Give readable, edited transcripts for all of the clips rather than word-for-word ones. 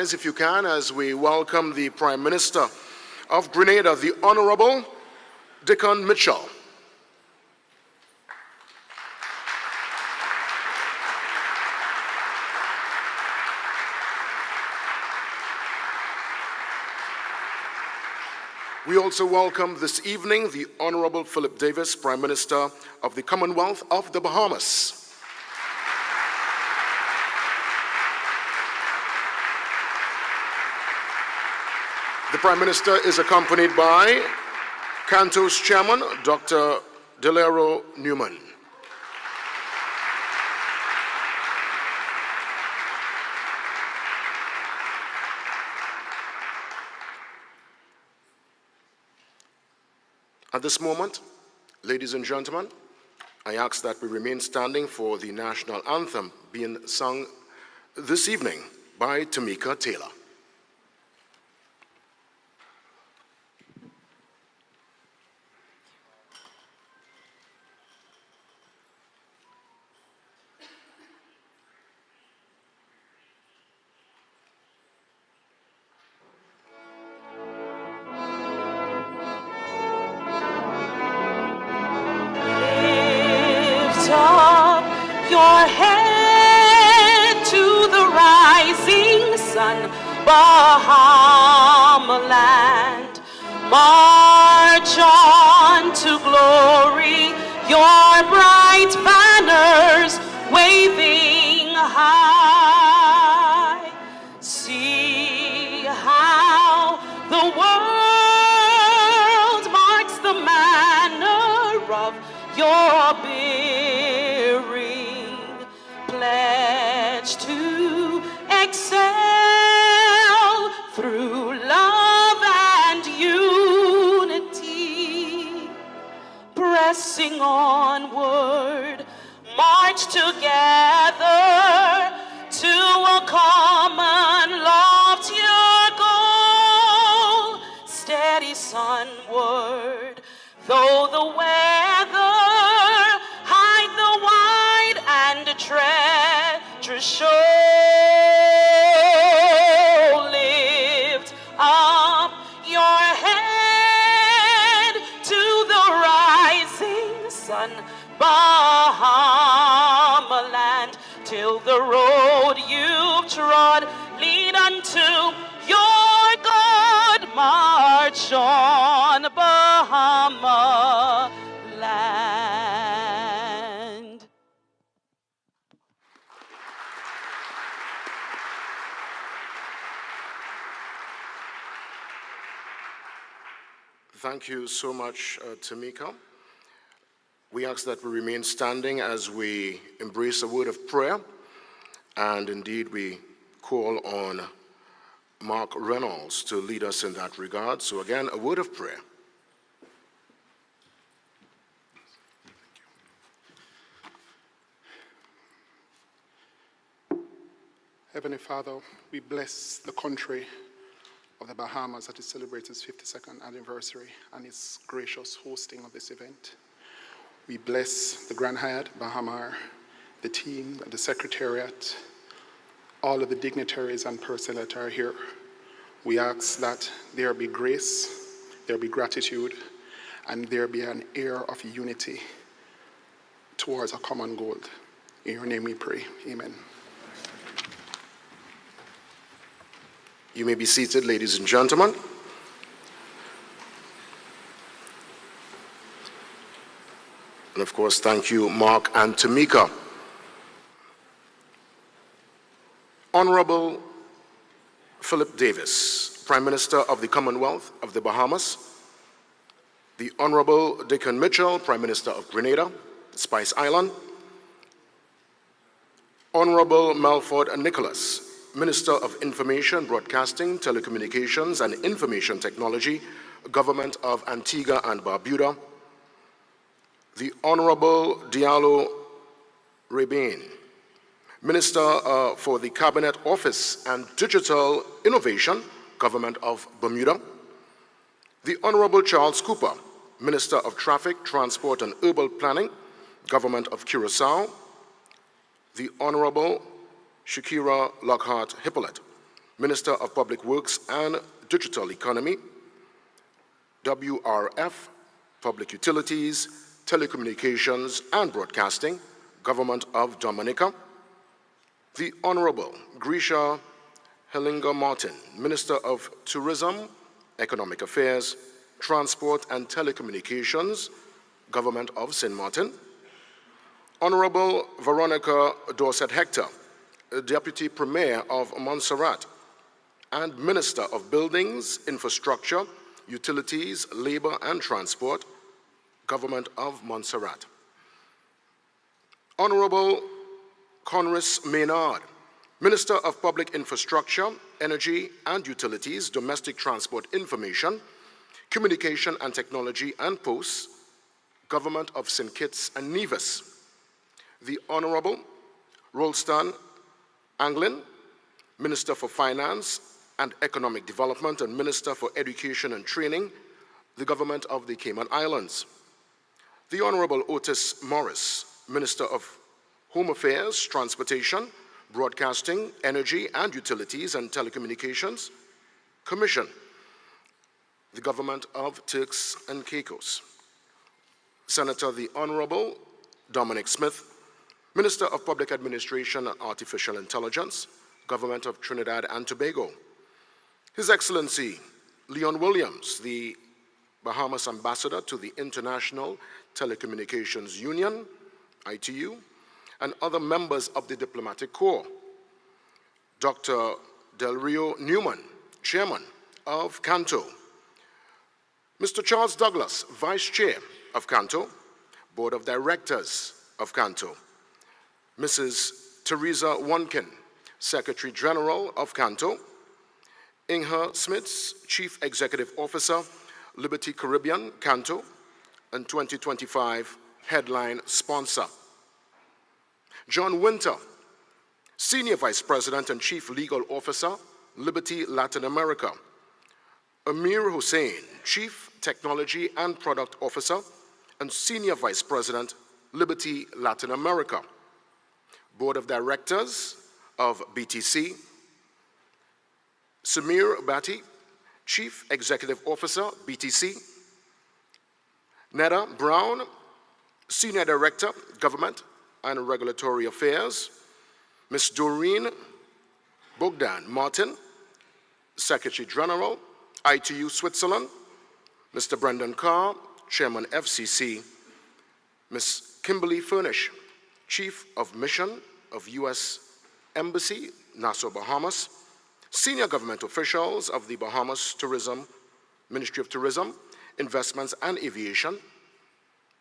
rise if you can as we welcome the Prime Minister of Grenada, the Honorable Dickon Mitchell. We also welcome this evening the Honorable Philip Davis, Prime Minister of the Commonwealth of the Bahamas. The Prime Minister is accompanied by Canto's Chairman, Dr. Delero Newman. At this moment, ladies and gentlemen, I ask that we remain standing for the national anthem being sung this evening by Tamika Taylor. Bahamas land, march on to glory, your bright banners waving high. See how the world marks the manner of your bearing, pledge to excel through love and unity, pressing onward, march together to a common loftier goal, steady sunward, though the weather hide the wide and treacherous shore. Bahamas land, till the road you've trod lead unto your God. March on, Bahamas land. Thank you so much, Tamika. We ask that we remain standing as we embrace a word of prayer, and indeed we call on Mark Reynolds to lead us in that regard. So again, a word of prayer. Heavenly Father, we bless the country of the Bahamas as it celebrates its 52nd anniversary and its gracious hosting of this event. We bless the Grand Hyatt, Bahamar, the team, the Secretariat, all of the dignitaries and personnel that are here. We ask that there be grace, there be gratitude, and there be an air of unity towards a common goal. In your name we pray, amen. You may be seated, ladies and gentlemen. And of course, thank you, Mark and Tamika. Honorable Philip Davis, Prime Minister of the Commonwealth of the Bahamas, the Honorable Dickon Mitchell, Prime Minister of Grenada, Spice Island, Honorable Melford Nicholas, Minister of Information, Broadcasting, Telecommunications and Information Technology, Government of Antigua and Barbuda, the Honorable Diallo Rebane, Minister for the Cabinet Office and Digital Innovation, Government of Bermuda, the Honorable Charles Cooper, Minister of Traffic, Transport and Urban Planning, Government of Curaçao, the Honorable Shakira Lockhart Hippolyte, Minister of Public Works and Digital Economy, WRF, Public Utilities, Telecommunications and Broadcasting, Government of Dominica, the Honorable Grisha Helinga Martin, Minister of Tourism, Economic Affairs, Transport and Telecommunications, Government of St. Martin, Honorable Veronica Dorset-Hector, Deputy Premier of Montserrat, and Minister of Buildings, Infrastructure, Utilities, Labor and Transport, Government of Montserrat. Honorable Conris Maynard, Minister of Public Infrastructure, Energy and Utilities, Domestic Transport Information, Communication and Technology and Posts, Government of St. Kitts and Nevis. The Honorable Rolston Anglin, Minister for Finance and Economic Development and Minister for Education and Training, the Government of the Cayman Islands. The Honorable Otis Morris, Minister of Home Affairs, Transportation, Broadcasting, Energy and Utilities and Telecommunications Commission, the Government of Turks and Caicos. Senator the Honorable Dominic Smith, Minister of Public Administration and Artificial Intelligence, Government of Trinidad and Tobago. His Excellency Leon Williams, the Bahamas Ambassador to the International Telecommunications Union, ITU, and other members of the Diplomatic Corps. Dr. Del Rio Newman, Chairman of Canto. Mr. Charles Douglas, Vice Chair of Canto, Board of Directors of Canto. Mrs. Teresa Wonkin, Secretary General of Canto. Inge Smits, Chief Executive Officer, Liberty Caribbean, Canto, and 2025 headline sponsor. John Winter, Senior Vice President and Chief Legal Officer, Liberty Latin America. Amir Hussain, Chief Technology and Product Officer and Senior Vice President, Liberty Latin America. Board of Directors of BTC, Samir Bhatti, Chief Executive Officer, BTC. Neda Brown, Senior Director, Government and Regulatory Affairs. Ms. Doreen Bogdan Martin, Secretary General, ITU Switzerland. Mr. Brendan Carr, Chairman FCC. Ms. Kimberly Furnish, Chief of Mission of U.S. Embassy, Nassau, Bahamas. Senior government officials of the Bahamas Tourism, Ministry of Tourism, Investments and Aviation,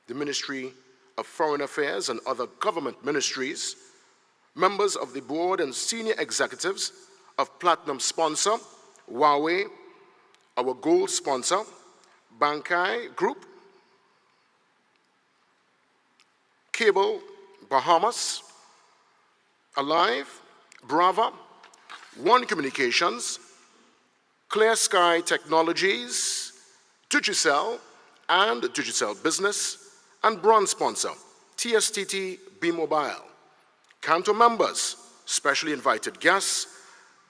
the Ministry of Foreign Affairs and other government ministries, members of the board and senior executives of Platinum sponsor, Huawei, our gold sponsor, Bankai Group, Cable Bahamas, Alive, Brava, One Communications, Clear Sky Technologies, Digicel and Digicel Business, and bronze sponsor, TSTT B-Mobile. Canto members, specially invited guests,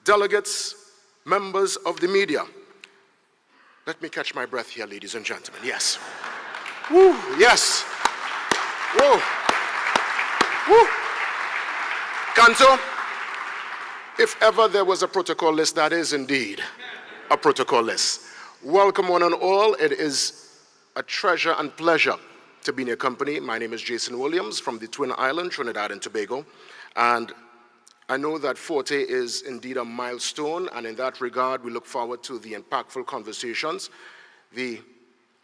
delegates, members of the media. Let me catch my breath here, ladies and gentlemen. Yes. Woo, yes. Whoa. Woo. Canto, if ever there was a protocol list, that is indeed a protocol list. Welcome one and all. It is a treasure and pleasure to be in your company. My name is Jason Williams from the Twin Island, Trinidad and Tobago. And I know that Forte is indeed a milestone, and in that regard, we look forward to the impactful conversations, the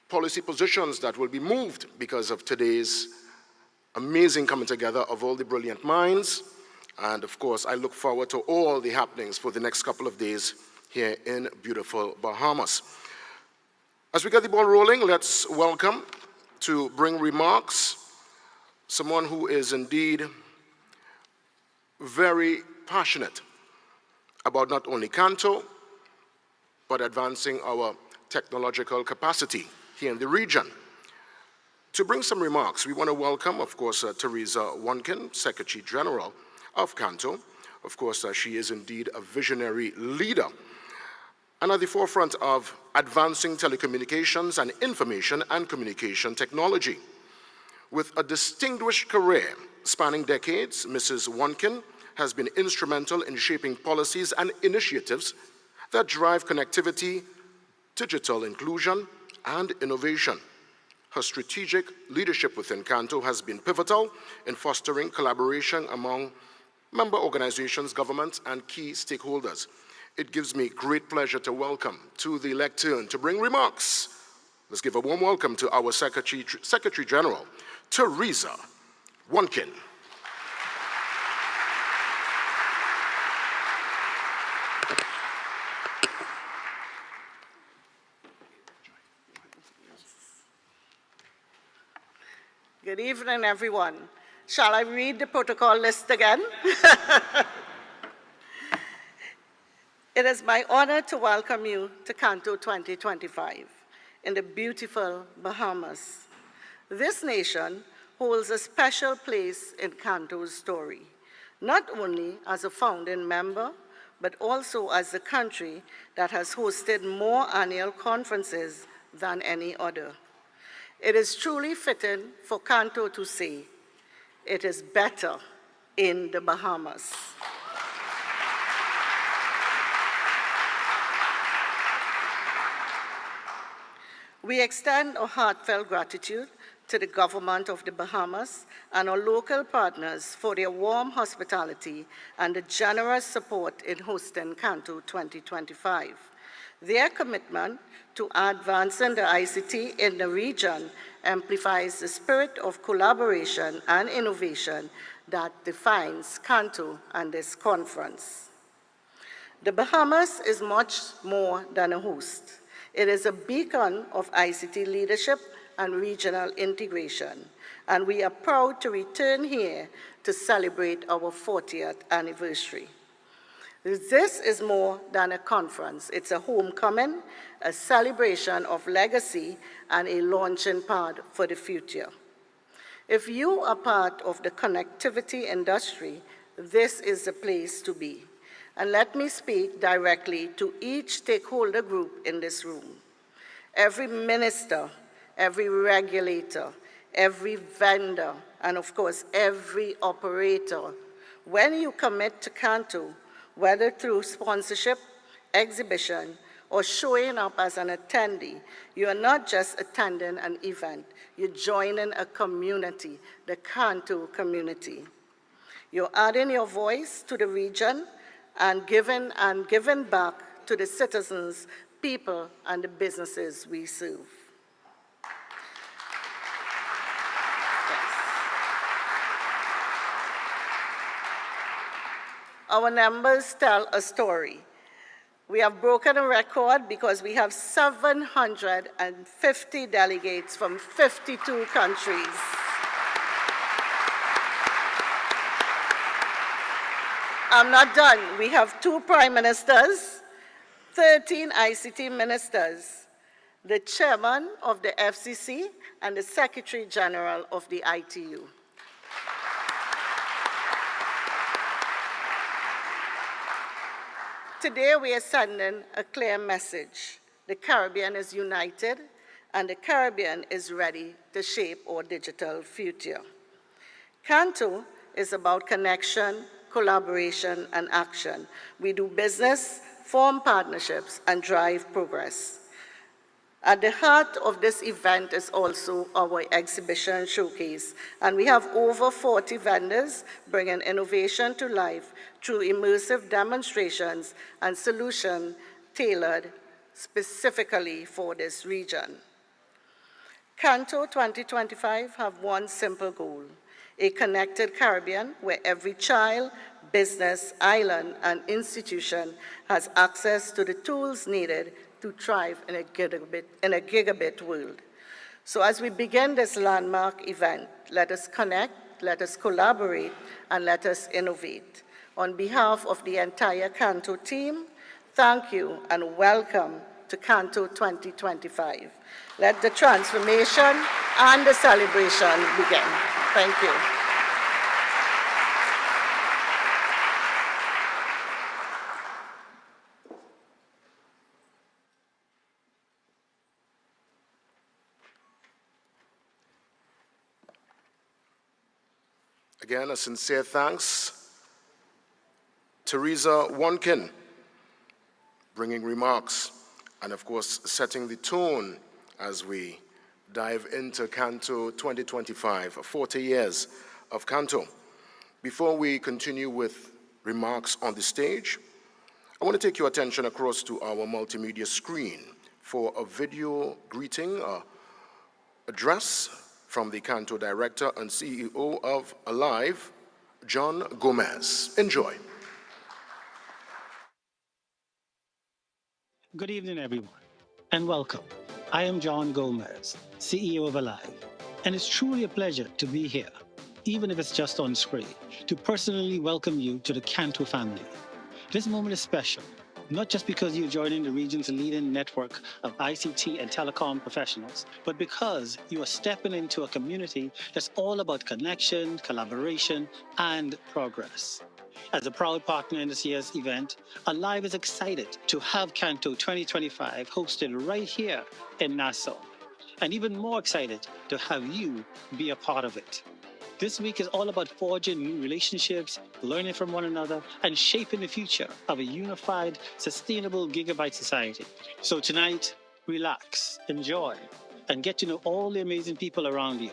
policy positions that will be moved because of today's amazing coming together of all the brilliant minds. And of course, I look forward to all the happenings for the next couple of days here in beautiful Bahamas. As we get the ball rolling, let's welcome to bring remarks someone who is indeed very passionate about not only Canto, but advancing our technological capacity here in the region. To bring some remarks, we want to welcome, of course, Teresa Wonkin, Secretary General of Canto, Of course, she is indeed a visionary leader and at the forefront of advancing telecommunications and information and communication technology. With a distinguished career spanning decades, Mrs. Wonkin has been instrumental in shaping policies and initiatives that drive connectivity, digital inclusion, and innovation. Her strategic leadership within Canto has been pivotal in fostering collaboration among member organizations, governments, and key stakeholders. It gives me great pleasure to welcome to the lectern to bring remarks. Let's give a warm welcome to our Secretary General, Teresa Wonkin. Good evening, everyone. Shall I read the protocol list again? It is my honor to welcome you to Canto 2025 in the beautiful Bahamas. This nation holds a special place in Canto's story, not only as a founding member, but also as the country that has hosted more annual conferences than any other. It is truly fitting for Canto to say, it is better in the Bahamas. We extend our heartfelt gratitude to the government of the Bahamas and our local partners for their warm hospitality and the generous support in hosting Canto 2025. Their commitment to advancing the ICT in the region amplifies the spirit of collaboration and innovation that defines Canto and this conference. The Bahamas is much more than a host. It is a beacon of ICT leadership and regional integration, and we are proud to return here to celebrate our 40th anniversary. This is more than a conference. It's a homecoming, a celebration of legacy, and a launching pad for the future. If you are part of the connectivity industry, this is the place to be. And let me speak directly to each stakeholder group in this room. Every minister, every regulator, every vendor, and of course, every operator. When you commit to Canto, whether through sponsorship, exhibition, or showing up as an attendee, you are not just attending an event, you're joining a community, the Canto community. You're adding your voice to the region and giving back to the citizens, people, and the businesses we serve. Our numbers tell a story. We have broken a record because we have 750 delegates from 52 countries. I'm not done. We have 2 prime ministers, 13 ICT ministers, the chairman of the FCC, and the Secretary General of the ITU. Today, we are sending a clear message. The Caribbean is united, and the Caribbean is ready to shape our digital future. Canto is about connection, collaboration, and action. We do business, form partnerships, and drive progress. At the heart of this event is also our exhibition showcase, and we have over 40 vendors bringing innovation to life through immersive demonstrations and solutions tailored specifically for this region. Canto 2025 have one simple goal: a connected Caribbean where every child, business, island, and institution has access to the tools needed to thrive in a gigabit world. So as we begin this landmark event, let us connect, let us collaborate, and let us innovate. On behalf of the entire Canto team, thank you and welcome to Canto 2025. Let the transformation and the celebration begin. Thank you. Again, a sincere thanks. Teresa Wonkin, bringing remarks and, of course, setting the tone as we dive into Canto 2025, 40 years of Canto. Before we continue with remarks on the stage, I want to take your attention across to our multimedia screen for a video greeting, address from the Canto Director and CEO of Alive, John Gomez. Enjoy. Good evening, everyone, and welcome. I am John Gomez, CEO of Alive, and it's truly a pleasure to be here, even if it's just on screen, to personally welcome you to the Canto family. This moment is special, not just because you're joining the region's leading network of ICT and telecom professionals, but because you are stepping into a community that's all about connection, collaboration, and progress. As a proud partner in this year's event, Alive is excited to have Canto 2025 hosted right here in Nassau, and even more excited to have you be a part of it. This week is all about forging new relationships, learning from one another, and shaping the future of a unified, sustainable gigabyte society. So tonight, relax, enjoy, and get to know all the amazing people around you.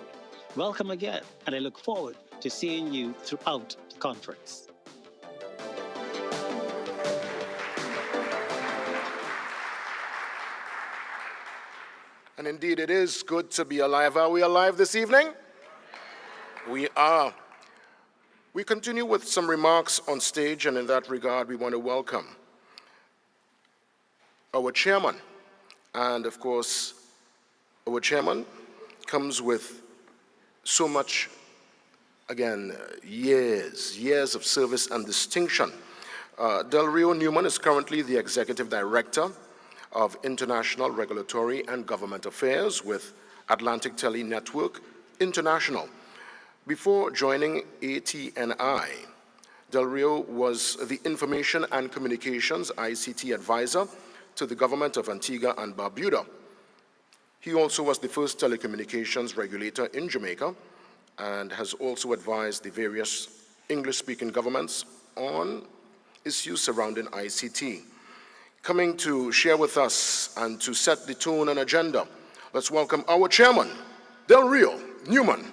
Welcome again, and I look forward to seeing you throughout the conference. And indeed, it is good to be alive. Are we alive this evening? We are. We continue with some remarks on stage, and in that regard, we want to welcome our chairman. And of course, our chairman comes with so much, again, years of service and distinction. Del Rio Newman is currently the Executive Director of International Regulatory and Government Affairs with Atlantic Tele Network International. Before joining ATNI, Del Rio was the Information and Communications ICT Advisor to the government of Antigua and Barbuda. He also was the first telecommunications regulator in Jamaica and has also advised the various English-speaking governments on issues surrounding ICT. Coming to share with us and to set the tone and agenda, let's welcome our chairman, Del Rio Newman.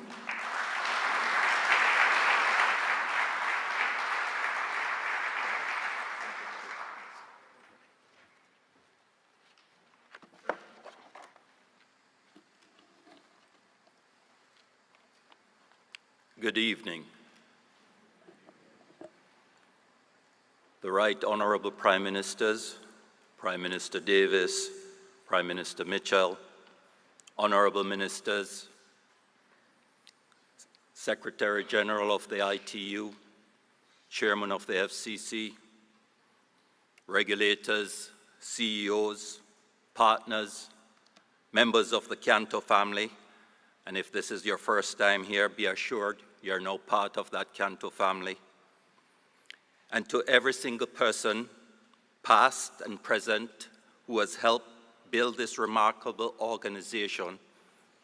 Good evening. The Right Honorable Prime Ministers, Prime Minister Davis, Prime Minister Mitchell, Honorable Ministers, Secretary General of the ITU, Chairman of the FCC, regulators, CEOs, partners, members of the Canto family, and if this is your first time here, be assured you're now part of that Canto family. And to every single person, past and present, who has helped build this remarkable organization,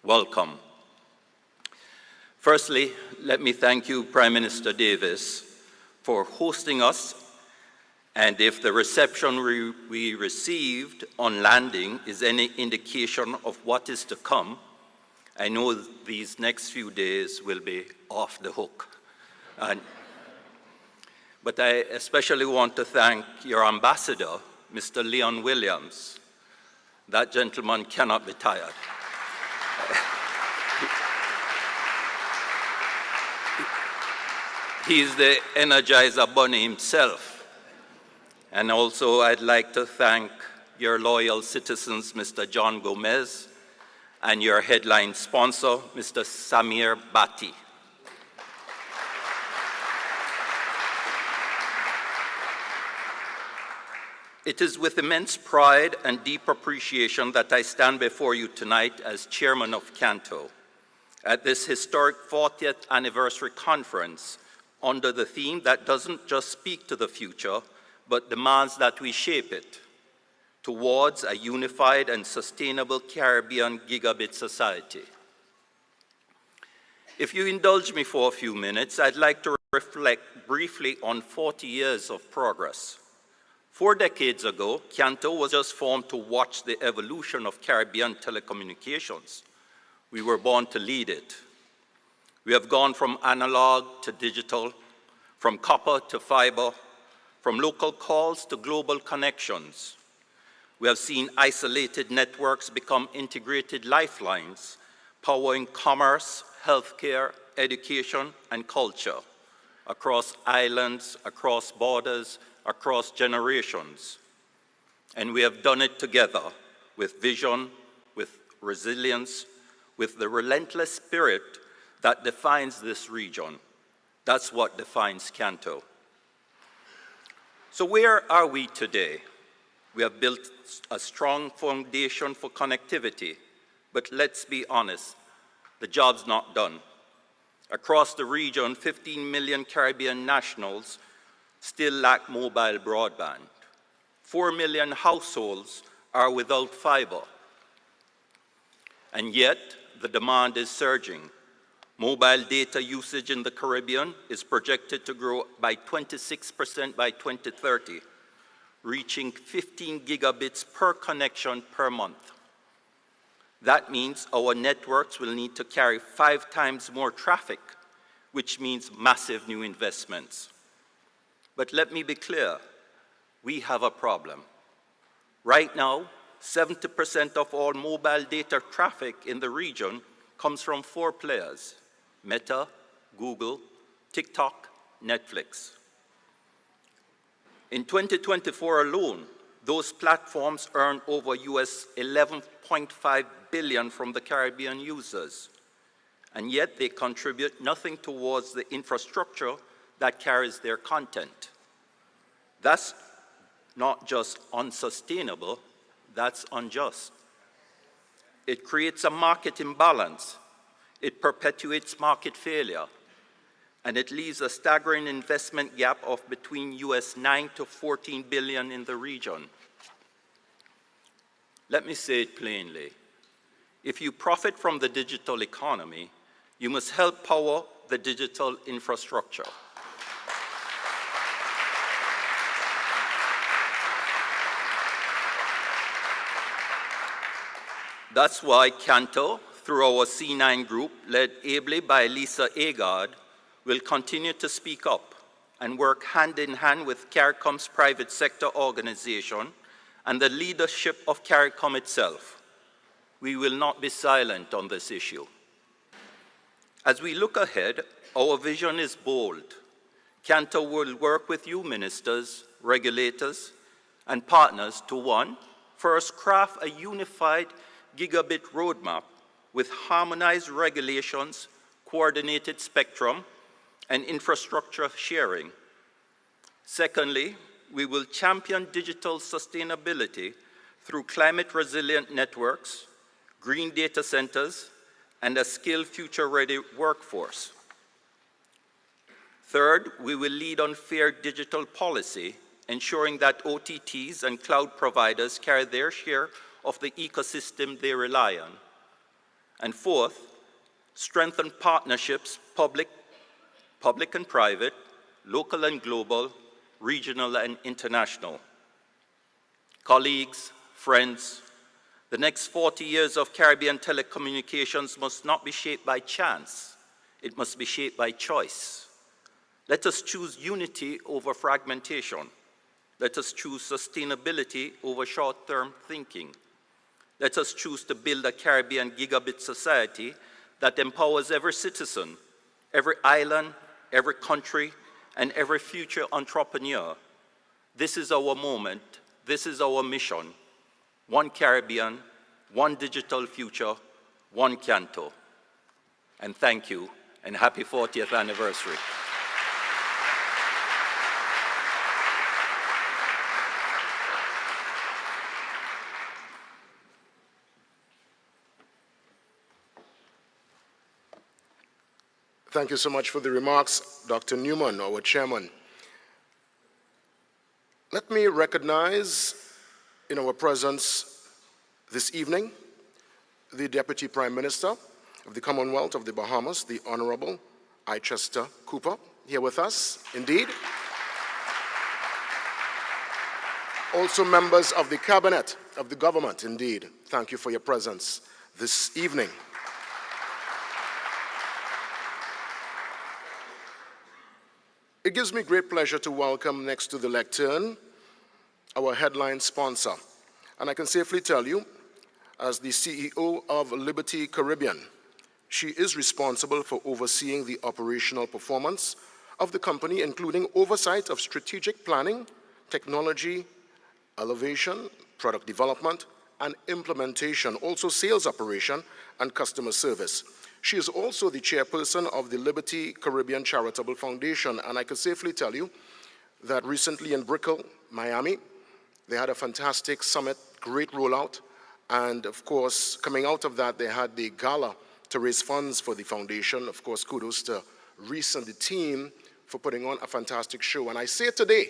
welcome. Firstly, let me thank you, Prime Minister Davis, for hosting us. And if the reception we received on landing is any indication of what is to come, I know these next few days will be off the hook. But I especially want to thank your ambassador, Mr. Leon Williams. That gentleman cannot be tired. He's the Energizer Bunny himself. And also I'd like to thank your loyal citizens, Mr. John Gomez, and your headline sponsor, Mr. Samir Bhatti. It is with immense pride and deep appreciation that I stand before you tonight as chairman of Canto at this historic 40th anniversary conference under the theme that doesn't just speak to the future, but demands that we shape it towards a unified and sustainable Caribbean gigabit society. If you indulge me for a few minutes, I'd like to reflect briefly on 40 years of progress. 4 decades ago, Canto was just formed to watch the evolution of Caribbean telecommunications. We were born to lead it. We have gone from analog to digital, from copper to fiber, from local calls to global connections. We have seen isolated networks become integrated lifelines, powering commerce, healthcare, education, and culture across islands, across borders, across generations. And we have done it together with vision, with resilience, with the relentless spirit that defines this region. That's what defines Canto. So where are we today? We have built a strong foundation for connectivity, but let's be honest, the job's not done. Across the region, 15 million Caribbean nationals still lack mobile broadband. 4 million households are without fiber. And yet, the demand is surging. Mobile data usage in the Caribbean is projected to grow by 26% by 2030, reaching 15 gigabits per connection per month. That means our networks will need to carry 5 times more traffic, which means massive new investments. But let me be clear, we have a problem. Right now, 70% of all mobile data traffic in the region comes from 4 players: Meta, Google, TikTok, Netflix. In 2024 alone, those platforms earned over US $11.5 billion from the Caribbean users, and yet they contribute nothing towards the infrastructure that carries their content. That's not just unsustainable, that's unjust. It creates a market imbalance, it perpetuates market failure, and it leaves a staggering investment gap of between US 9 to 14 billion in the region. Let me say it plainly. If you profit from the digital economy, you must help power the digital infrastructure. That's why Canto, through our C9 group, led ably by Lisa Agard, will continue to speak up and work hand in hand with CARICOM's private sector organization and the leadership of CARICOM itself. We will not be silent on this issue. As we look ahead, our vision is bold. Canto will work with you, ministers, regulators, and partners to, 1, first craft a unified gigabit roadmap with harmonized regulations, coordinated spectrum, and infrastructure sharing. Secondly, we will champion digital sustainability through climate-resilient networks, green data centers, and a skilled future-ready workforce. Third, we will lead on fair digital policy, ensuring that OTTs and cloud providers carry their share of the ecosystem they rely on. And fourth, strengthen partnerships, public and private, local and global, regional and international. Colleagues, friends, the next 40 years of Caribbean telecommunications must not be shaped by chance. It must be shaped by choice. Let us choose unity over fragmentation. Let us choose sustainability over short-term thinking. Let us choose to build a Caribbean gigabit society that empowers every citizen, every island, every country, and every future entrepreneur. This is our moment. This is our mission. One Caribbean, one digital future, one Canto. And thank you, and happy 40th anniversary. Thank you so much for the remarks, Dr. Newman, our chairman. Let me recognize in our presence this evening the Deputy Prime Minister, of the Commonwealth of the Bahamas, the Honorable Chichester Cooper, here with us, indeed. Also members of the Cabinet of the Government, indeed. Thank you for your presence this evening. It gives me great pleasure to welcome next to the lectern our headline sponsor. And I can safely tell you, as the CEO of Liberty Caribbean, she is responsible for overseeing the operational performance of the company, including oversight of strategic planning, technology, elevation, product development, and implementation, also sales operation and customer service. She is also the chairperson of the Liberty Caribbean Charitable Foundation, and I can safely tell you that recently in Brickell, Miami, they had a fantastic summit, great rollout, and of course, coming out of that, they had the gala to raise funds for the foundation. Of course, kudos to Reese and the team for putting on a fantastic show. And I say today,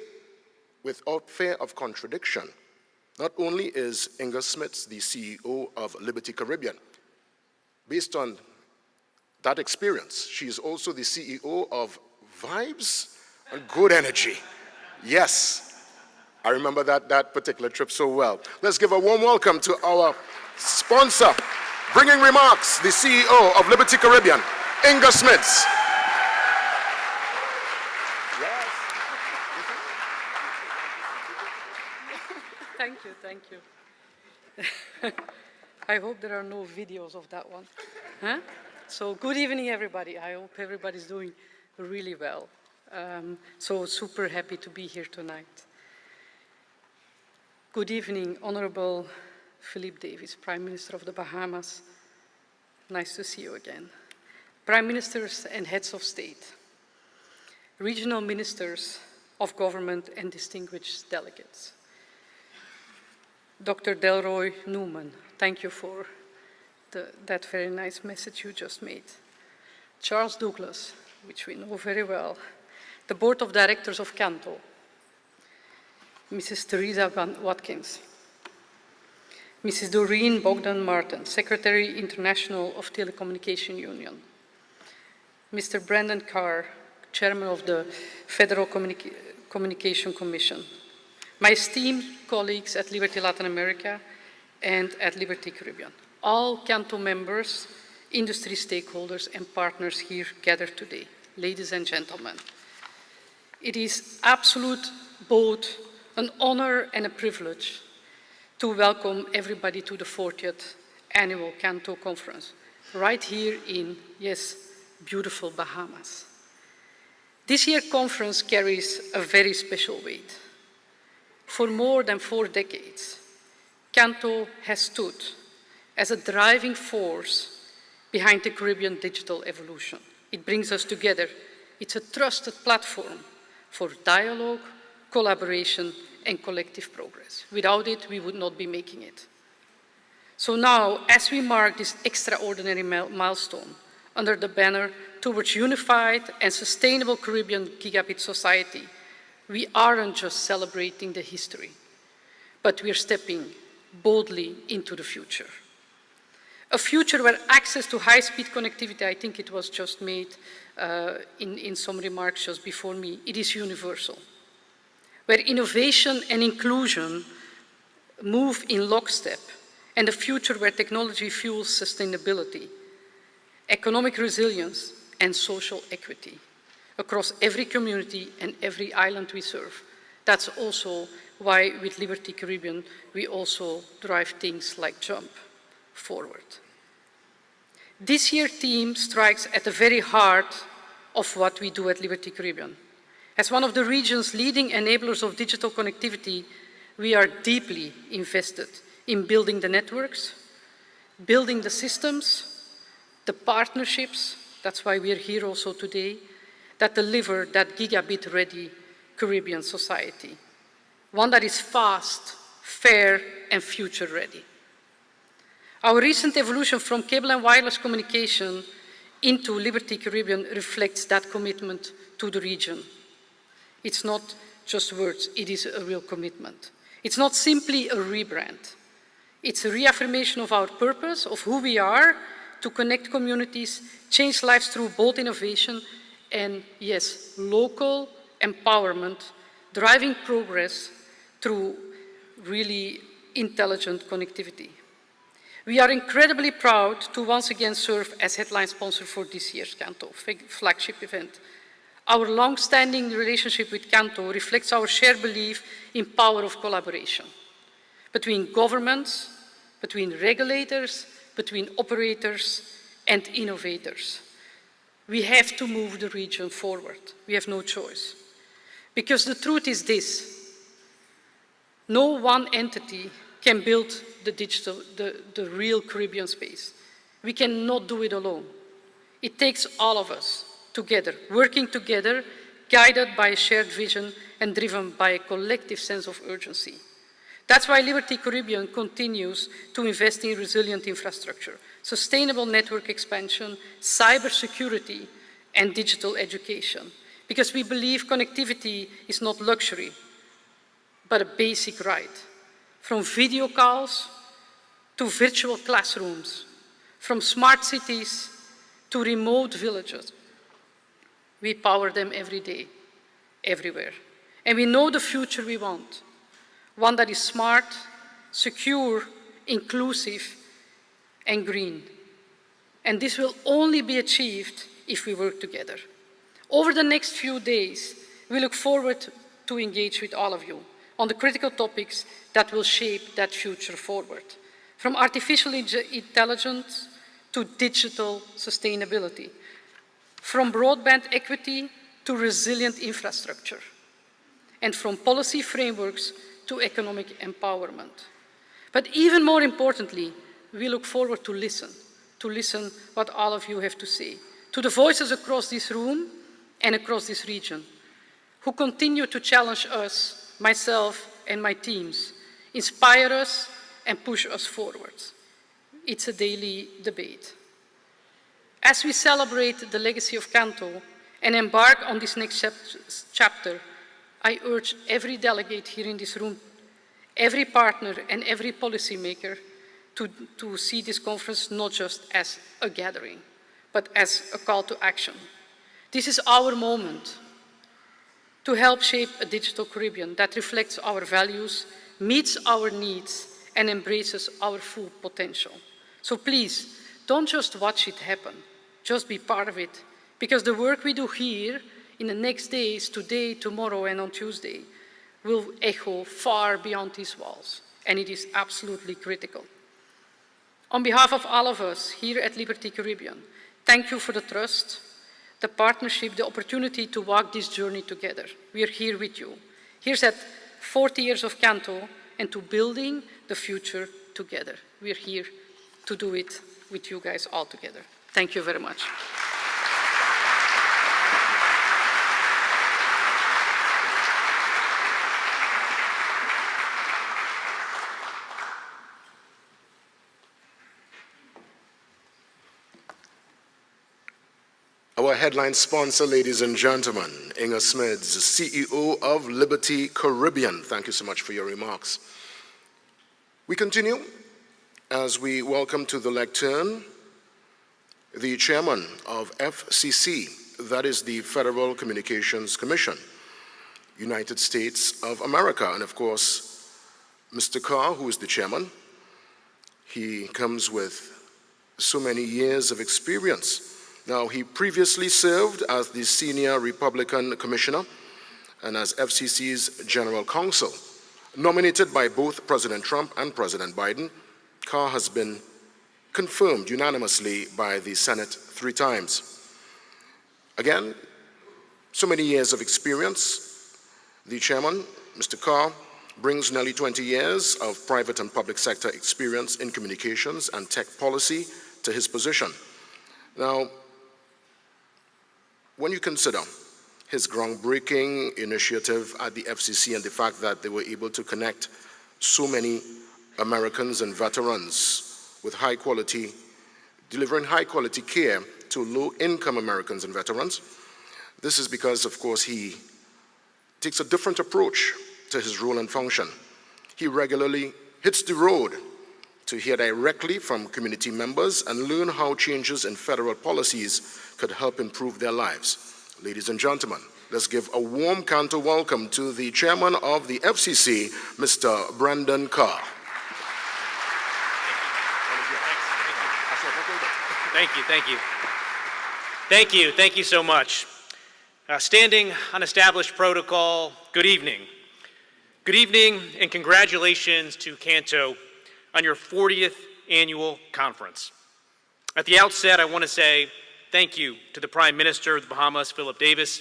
without fear of contradiction, not only is Inga Smits the CEO of Liberty Caribbean, based on that experience, she is also the CEO of Vibes and Good Energy. Yes, I remember that particular trip so well. Let's give a warm welcome to our sponsor, bringing remarks, the CEO of Liberty Caribbean, Inga Smits. Thank you. I hope there are no videos of that one. Huh? So good evening, everybody. I hope everybody's doing really well. So super happy to be here tonight. Good evening, Honorable Philip Davis, Prime Minister of the Bahamas. Nice to see you again. Prime Ministers and Heads of State, regional ministers of government and distinguished delegates. Dr. Delroy Newman, thank you for that very nice message you just made. Charles Douglas, which we know very well, the Board of Directors of Canto, Mrs. Teresa Van Watkins, Mrs. Doreen Bogdan Martin, Secretary International of Telecommunication Union, Mr. Brandon Carr, Chairman of the Federal Communication Commission, my esteemed colleagues at Liberty Latin America and at Liberty Caribbean, all Canto members, industry stakeholders, and partners here gathered today. Ladies and gentlemen, it is absolute both an honor and a privilege to welcome everybody to the 40th Annual Canto Conference, right here in, yes, beautiful Bahamas. This year's conference carries a very special weight. For more than 4 decades, Canto has stood as a driving force behind the Caribbean digital evolution. It brings us together. It's a trusted platform for dialogue, collaboration, and collective progress. Without it, we would not be making it. So now, as we mark this extraordinary milestone under the banner towards unified and sustainable Caribbean gigabit society, we aren't just celebrating the history, but we are stepping boldly into the future. A future where access to high-speed connectivity, I think it was just made in some remarks just before me, it is universal. Where innovation and inclusion move in lockstep, and a future where technology fuels sustainability, economic resilience, and social equity across every community and every island we serve. That's also why with Liberty Caribbean, we also drive things like Jump forward. This year's theme strikes at the very heart of what we do at Liberty Caribbean. As one of the region's leading enablers of digital connectivity, we are deeply invested in building the networks, building the systems, the partnerships, that's why we are here also today, that deliver that gigabit-ready Caribbean society. One that is fast, fair, and future-ready. Our recent evolution from cable and wireless communication into Liberty Caribbean reflects that commitment to the region. It's not just words, it is a real commitment. It's not simply a rebrand. It's a reaffirmation of our purpose, of who we are, to connect communities, change lives through bold innovation, and yes, local empowerment, driving progress through really intelligent connectivity. We are incredibly proud to once again serve as headline sponsor for this year's Canto flagship event. Our long-standing relationship with Canto reflects our shared belief in power of collaboration between governments, between regulators, between operators and innovators. We have to move the region forward. We have no choice. Because the truth is this: no one entity can build the real Caribbean space. We cannot do it alone. It takes all of us together, working together, guided by a shared vision and driven by a collective sense of urgency. That's why Liberty Caribbean continues to invest in resilient infrastructure, sustainable network expansion, cybersecurity, and digital education, because we believe connectivity is not luxury, but a basic right. From video calls to virtual classrooms, from smart cities to remote villages, we power them every day, everywhere. And we know the future we want, one that is smart, secure, inclusive, and green. And this will only be achieved if we work together. Over the next few days, we look forward to engage with all of you on the critical topics that will shape that future forward, from artificial intelligence to digital sustainability, from broadband equity to resilient infrastructure, and from policy frameworks to economic empowerment. But even more importantly, we look forward to listen what all of you have to say, to the voices across this room and across this region, who continue to challenge us, myself and my teams, inspire us and push us forward. It's a daily debate. As we celebrate the legacy of Canto and embark on this next chapter, I urge every delegate here in this room, every partner and every policymaker to see this conference not just as a gathering, but as a call to action. This is our moment to help shape a digital Caribbean that reflects our values, meets our needs, and embraces our full potential. So please, don't just watch it happen, just be part of it, because the work we do here in the next days, today, tomorrow, and on Tuesday, will echo far beyond these walls, and it is absolutely critical. On behalf of all of us here at Liberty Caribbean, thank you for the trust, the partnership, the opportunity to walk this journey together. We are here with you. Here's at 40 years of Canto and to building the future together. We're here to do it with you guys all together. Thank you very much. Our headline sponsor, ladies and gentlemen, Inga Smids, CEO of Liberty Caribbean. Thank you so much for your remarks. We continue as we welcome to the lectern the chairman of FCC, that is the Federal Communications Commission, United States of America, and of course, Mr. Carr, who is the chairman. He comes with so many years of experience. Now, he previously served as the Senior Republican Commissioner and as FCC's General Counsel. Nominated by both President Trump and President Biden, Carr has been confirmed unanimously by the Senate 3 times. Again, so many years of experience. The chairman, Mr. Carr, brings nearly 20 years of private and public sector experience in communications and tech policy to his position. Now, when you consider his groundbreaking initiative at the FCC and the fact that they were able to connect so many Americans and veterans with delivering high quality care to low-income Americans and veterans, this is because, of course, he takes a different approach to his role and function. He regularly hits the road to hear directly from community members and learn how changes in federal policies could help improve their lives. Ladies and gentlemen, let's give a warm canto welcome to the chairman of the FCC, Mr. Brandon Carr. Thank you so much. Standing on established protocol, good evening. Good evening and congratulations to Canto on your 40th annual conference. At the outset, I want to say thank you to the Prime Minister of the Bahamas, Philip Davis,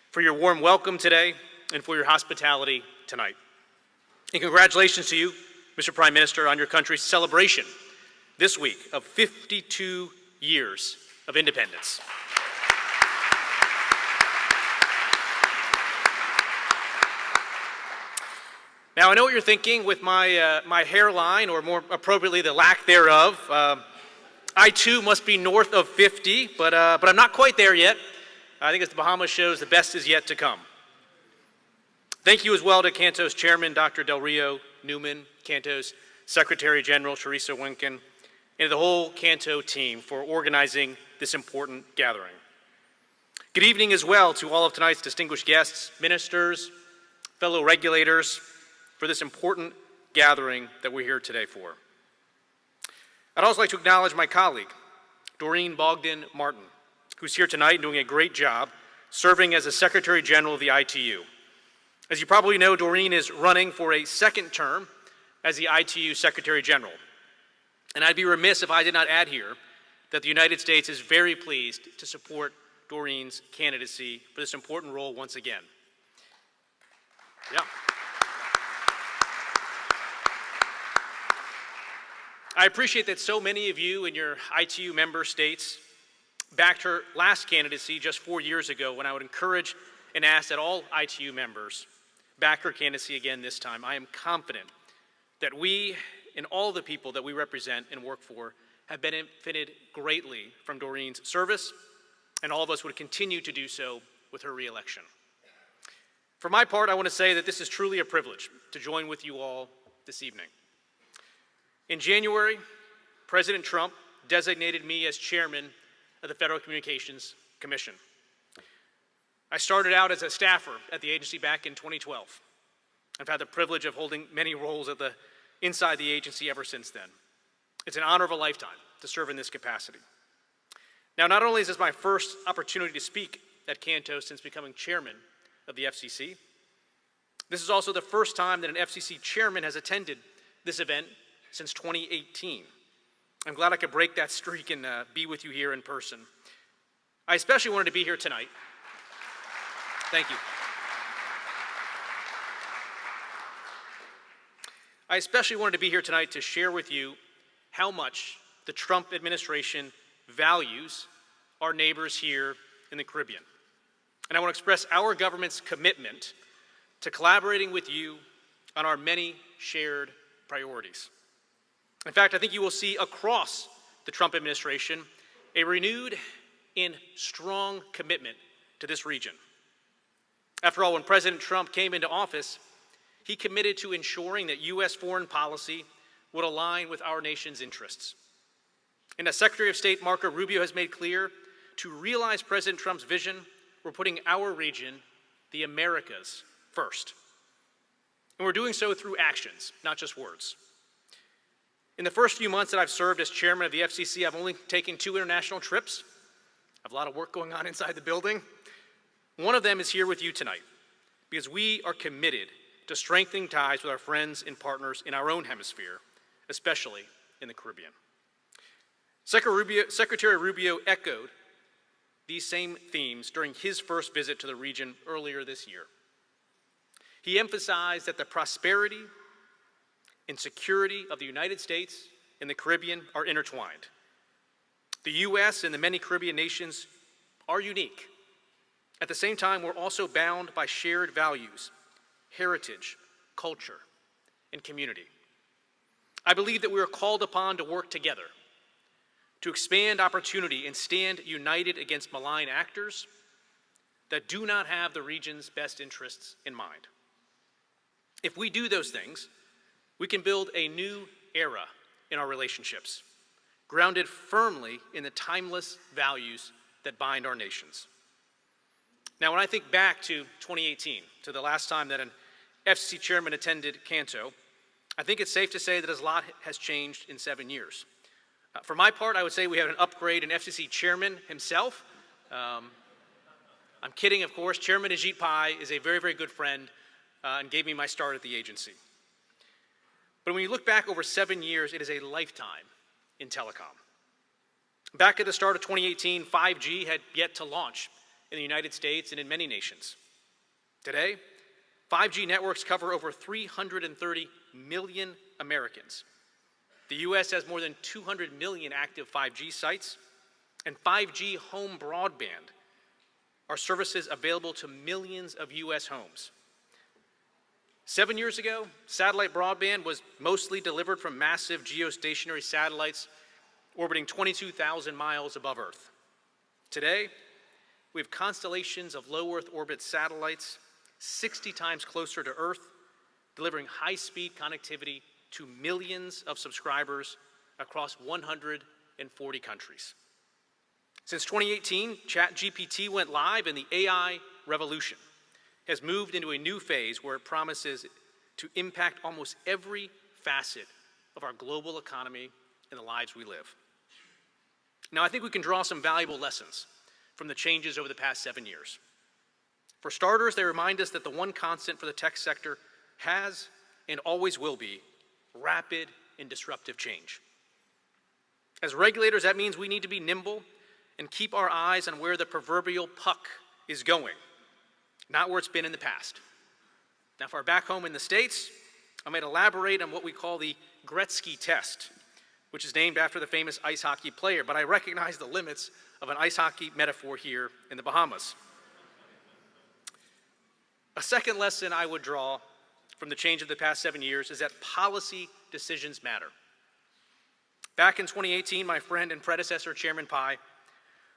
for your warm welcome today and for your hospitality tonight. And congratulations to you, Mr. Prime Minister, on your country's celebration this week of 52 years of independence. Now, I know what you're thinking with my hairline, or more appropriately, the lack thereof. I too must be north of 50, but I'm not quite there yet. I think as the Bahamas shows, the best is yet to come. Thank you as well to Canto's chairman, Dr. Del Rio Newman, Canto's Secretary General, Teresa Winkin, and the whole Canto team for organizing this important gathering. Good evening as well to all of tonight's distinguished guests, ministers, fellow regulators, for this important gathering that we're here today for. I'd also like to acknowledge my colleague, Doreen Bogdan-Martin, who's here tonight and doing a great job serving as the Secretary General of the ITU. As you probably know, Doreen is running for a second term as the ITU Secretary General. And I'd be remiss if I did not add here that the United States is very pleased to support Doreen's candidacy for this important role once again. Yeah. I appreciate that so many of you in your ITU member states backed her last candidacy just 4 years ago, when I would encourage and ask that all ITU members back her candidacy again this time. I am confident that we and all the people that we represent and work for have benefited greatly from Doreen's service, and all of us would continue to do so with her reelection. For my part, I want to say that this is truly a privilege to join with you all this evening. In January, President Trump designated me as chairman of the Federal Communications Commission. I started out as a staffer at the agency back in 2012. I've had the privilege of holding many roles inside the agency ever since then. It's an honor of a lifetime to serve in this capacity. Now, not only is this my first opportunity to speak at Canto since becoming chairman of the FCC, this is also the first time that an FCC chairman has attended this event since 2018. I'm glad I could break that streak and be with you here in person. I especially wanted to be here tonight. Thank you. I especially wanted to be here tonight to share with you how much the Trump administration values our neighbors here in the Caribbean. And I want to express our government's commitment to collaborating with you on our many shared priorities. In fact, I think you will see across the Trump administration a renewed and strong commitment to this region. After all, when President Trump came into office, he committed to ensuring that U.S. foreign policy would align with our nation's interests. And as Secretary of State Marco Rubio has made clear, to realize President Trump's vision, we're putting our region, the Americas, first. And we're doing so through actions, not just words. In the first few months that I've served as chairman of the FCC, I've only taken 2 international trips. I have a lot of work going on inside the building. One of them is here with you tonight, because we are committed to strengthening ties with our friends and partners in our own hemisphere, especially in the Caribbean. Secretary Rubio echoed these same themes during his first visit to the region earlier this year. He emphasized that the prosperity and security of the United States and the Caribbean are intertwined. The U.S. and the many Caribbean nations are unique. At the same time, we're also bound by shared values, heritage, culture, and community. I believe that we are called upon to work together to expand opportunity and stand united against malign actors that do not have the region's best interests in mind. If we do those things, we can build a new era in our relationships, grounded firmly in the timeless values that bind our nations. Now, when I think back to 2018, to the last time that an FCC chairman attended Canto, I think it's safe to say that a lot has changed in 7 years. For my part, I would say we have an upgrade in FCC chairman himself. I'm kidding, of course. Chairman Ajit Pai is a very, very good friend and gave me my start at the agency. But when you look back over 7 years, it is a lifetime in telecom. Back at the start of 2018, 5G had yet to launch in the United States and in many nations. Today, 5G networks cover over 330 million Americans. The US has more than 200 million active 5G sites, and 5G home broadband are services available to millions of US homes. 7 years ago, satellite broadband was mostly delivered from massive geostationary satellites orbiting 22,000 miles above Earth. Today, we have constellations of low Earth orbit satellites 60 times closer to Earth, delivering high-speed connectivity to millions of subscribers across 140 countries. Since 2018, ChatGPT went live, and the AI revolution has moved into a new phase where it promises to impact almost every facet of our global economy and the lives we live. Now, I think we can draw some valuable lessons from the changes over the past 7 years. For starters, they remind us that the one constant for the tech sector has and always will be rapid and disruptive change. As regulators, that means we need to be nimble and keep our eyes on where the proverbial puck is going, not where it's been in the past. Now, for our back home in the States, I might elaborate on what we call the Gretzky test, which is named after the famous ice hockey player, but I recognize the limits of an ice hockey metaphor here in the Bahamas. A second lesson I would draw from the change of the past 7 years is that policy decisions matter. Back in 2018, my friend and predecessor, Chairman Pai,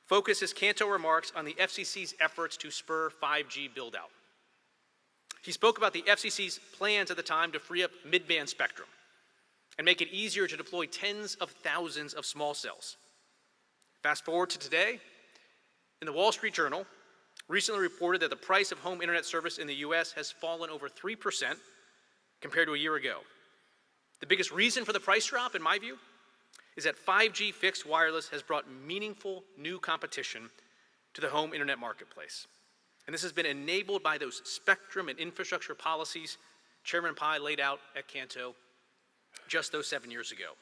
focused his Canto remarks on the FCC's efforts to spur 5G build-out. He spoke about the FCC's plans at the time to free up mid-band spectrum and make it easier to deploy tens of thousands of small cells. Fast forward to today, and the Wall Street Journal recently reported that the price of home internet service in the US has fallen over 3% compared to a year ago. The biggest reason for the price drop, in my view, is that 5G fixed wireless has brought meaningful new competition to the home internet marketplace. And this has been enabled by those spectrum and infrastructure policies Chairman Pai laid out at Canto just those 7 years ago.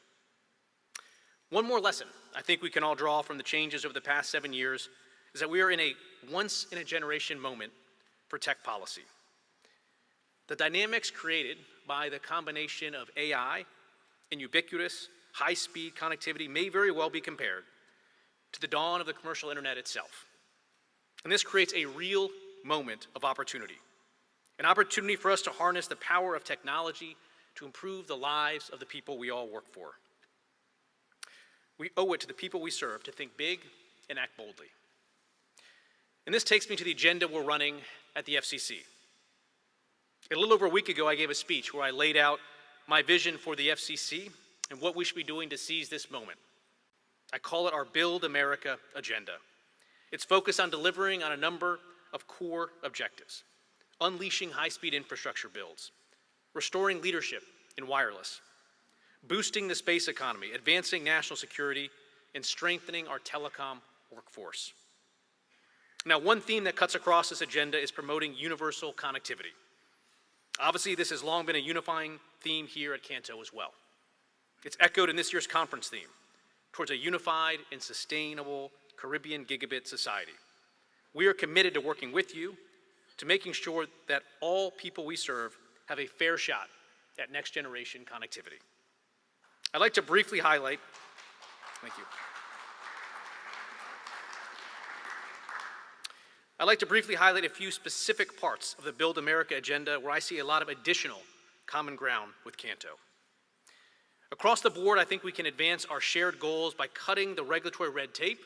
One more lesson I think we can all draw from the changes over the past 7 years is that we are in a once-in-a-generation moment for tech policy. The dynamics created by the combination of AI and ubiquitous, high-speed connectivity may very well be compared to the dawn of the commercial internet itself. And this creates a real moment of opportunity, an opportunity for us to harness the power of technology to improve the lives of the people we all work for. We owe it to the people we serve to think big and act boldly. And this takes me to the agenda we're running at the FCC. A little over a week ago, I gave a speech where I laid out my vision for the FCC and what we should be doing to seize this moment. I call it our Build America agenda. It's focused on delivering on a number of core objectives: unleashing high-speed infrastructure builds, restoring leadership in wireless, boosting the space economy, advancing national security, and strengthening our telecom workforce. Now, one theme that cuts across this agenda is promoting universal connectivity. Obviously, this has long been a unifying theme here at Canto as well. It's echoed in this year's conference theme, towards a unified and sustainable Caribbean gigabit society. We are committed to working with you to making sure that all people we serve have a fair shot at next-generation connectivity. I'd like to briefly highlight, thank you. I'd like to briefly highlight a few specific parts of the Build America agenda where I see a lot of additional common ground with Canto. Across the board, I think we can advance our shared goals by cutting the regulatory red tape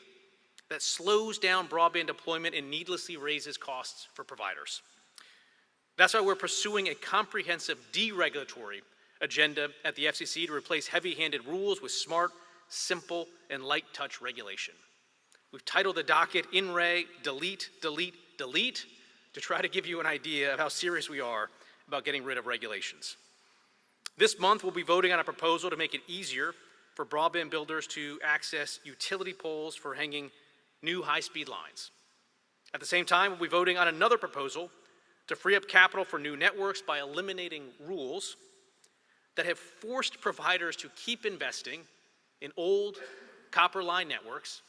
that slows down broadband deployment and needlessly raises costs for providers. That's why we're pursuing a comprehensive deregulatory agenda at the FCC to replace heavy-handed rules with smart, simple, and light-touch regulation. We've titled the docket In Re, Delete, Delete, Delete to try to give you an idea of how serious we are about getting rid of regulations. This month, we'll be voting on a proposal to make it easier for broadband builders to access utility poles for hanging new high-speed lines. At the same time, we'll be voting on another proposal to free up capital for new networks by eliminating rules that have forced providers to keep investing in old copper line networks,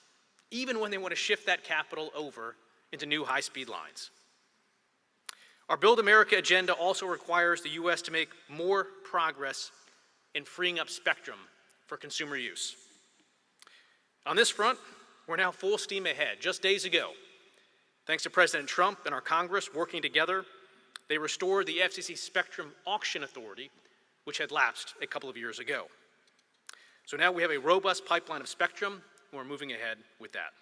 even when they want to shift that capital over into new high-speed lines. Our Build America agenda also requires the U.S. to make more progress in freeing up spectrum for consumer use. On this front, we're now full steam ahead. Just days ago, thanks to President Trump and our Congress working together, they restored the FCC Spectrum Auction Authority, which had lapsed a couple of years ago. So now we have a robust pipeline of spectrum, and we're moving ahead with that.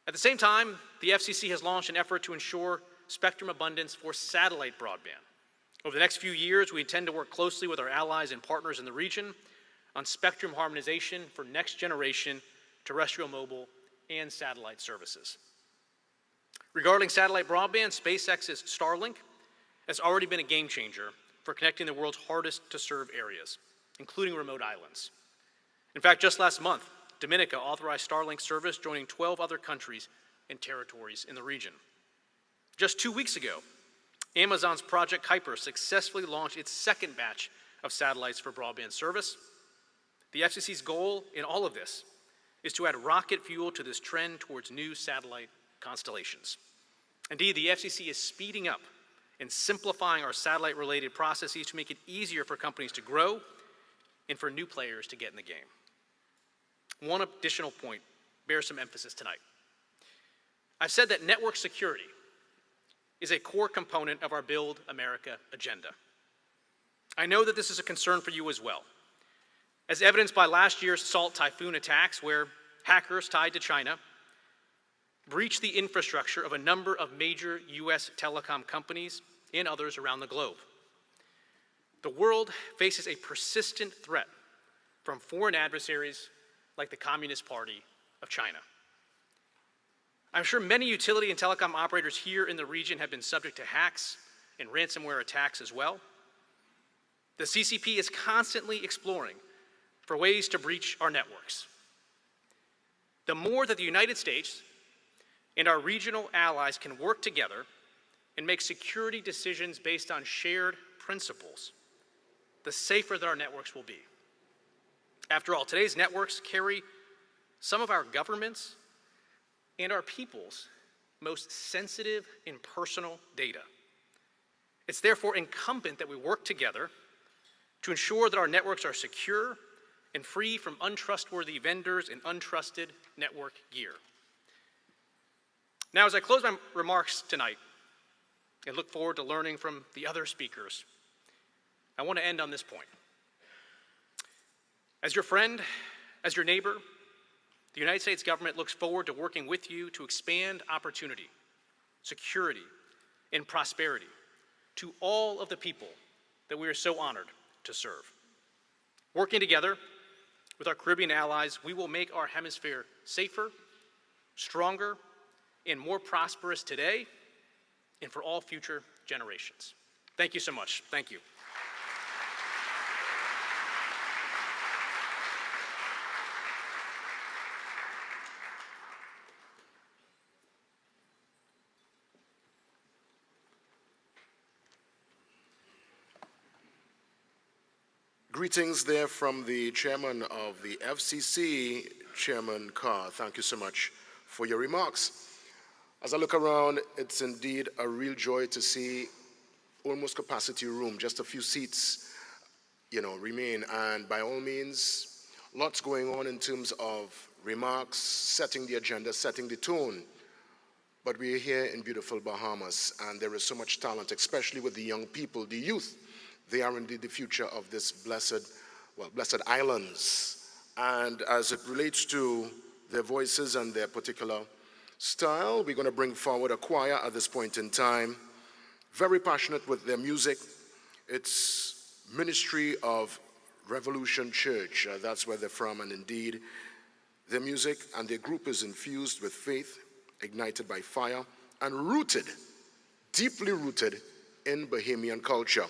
At the same time, the FCC has launched an effort to ensure spectrum abundance for satellite broadband. Over the next few years, we intend to work closely with our allies and partners in the region on spectrum harmonization for next-generation terrestrial, mobile, and satellite services. Regarding satellite broadband, SpaceX's Starlink has already been a game changer for connecting the world's hardest-to-serve areas, including remote islands. In fact, just last month, Dominica authorized Starlink service, joining 12 other countries and territories in the region. Just 2 weeks ago, Amazon's Project Kuiper successfully launched its second batch of satellites for broadband service. The FCC's goal in all of this is to add rocket fuel to this trend towards new satellite constellations. Indeed, the FCC is speeding up and simplifying our satellite-related processes to make it easier for companies to grow and for new players to get in the game. One additional point bears some emphasis tonight. I've said that network security is a core component of our Build America agenda. I know that this is a concern for you as well, as evidenced by last year's Salt Typhoon attacks, where hackers tied to China breached the infrastructure of a number of major U.S. telecom companies and others around the globe. The world faces a persistent threat from foreign adversaries like the Communist Party of China. I'm sure many utility and telecom operators here in the region have been subject to hacks and ransomware attacks as well. The CCP is constantly exploring for ways to breach our networks. The more that the United States and our regional allies can work together and make security decisions based on shared principles, the safer that our networks will be. After all, today's networks carry some of our government's and our people's most sensitive and personal data. It's therefore incumbent that we work together to ensure that our networks are secure and free from untrustworthy vendors and untrusted network gear. Now, as I close my remarks tonight and look forward to learning from the other speakers, I want to end on this point. As your friend, as your neighbor, the United States government looks forward to working with you to expand opportunity, security, and prosperity to all of the people that we are so honored to serve. Working together with our Caribbean allies, we will make our hemisphere safer, stronger, and more prosperous today and for all future generations. Thank you so much. Thank you. Greetings there from the chairman of the FCC, Chairman Carr. Thank you so much for your remarks. As I look around, it's indeed a real joy to see almost capacity room, just a few seats, remain. And by all means, lots going on in terms of remarks, setting the agenda, setting the tone. But we're here in beautiful Bahamas, and there is so much talent, especially with the young people, the youth. They are indeed the future of this blessed islands. And as it relates to their voices and their particular style, we're going to bring forward a choir at this point in time. Very passionate with their music. It's Ministry of Revolution Church. That's where they're from, and indeed, their music and their group is infused with faith, ignited by fire, and rooted, deeply rooted in Bahamian culture.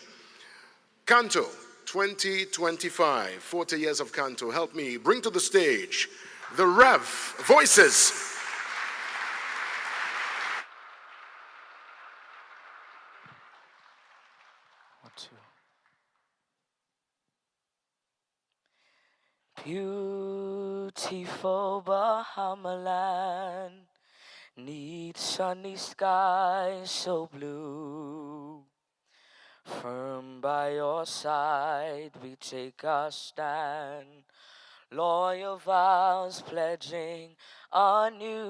Canto 2025, 40 years of Canto. Help me bring to the stage the Rev Voices. Beautiful Bahamaland neath sunny skies so blue. Firm by your side we take our stand, loyal vows pledging anew.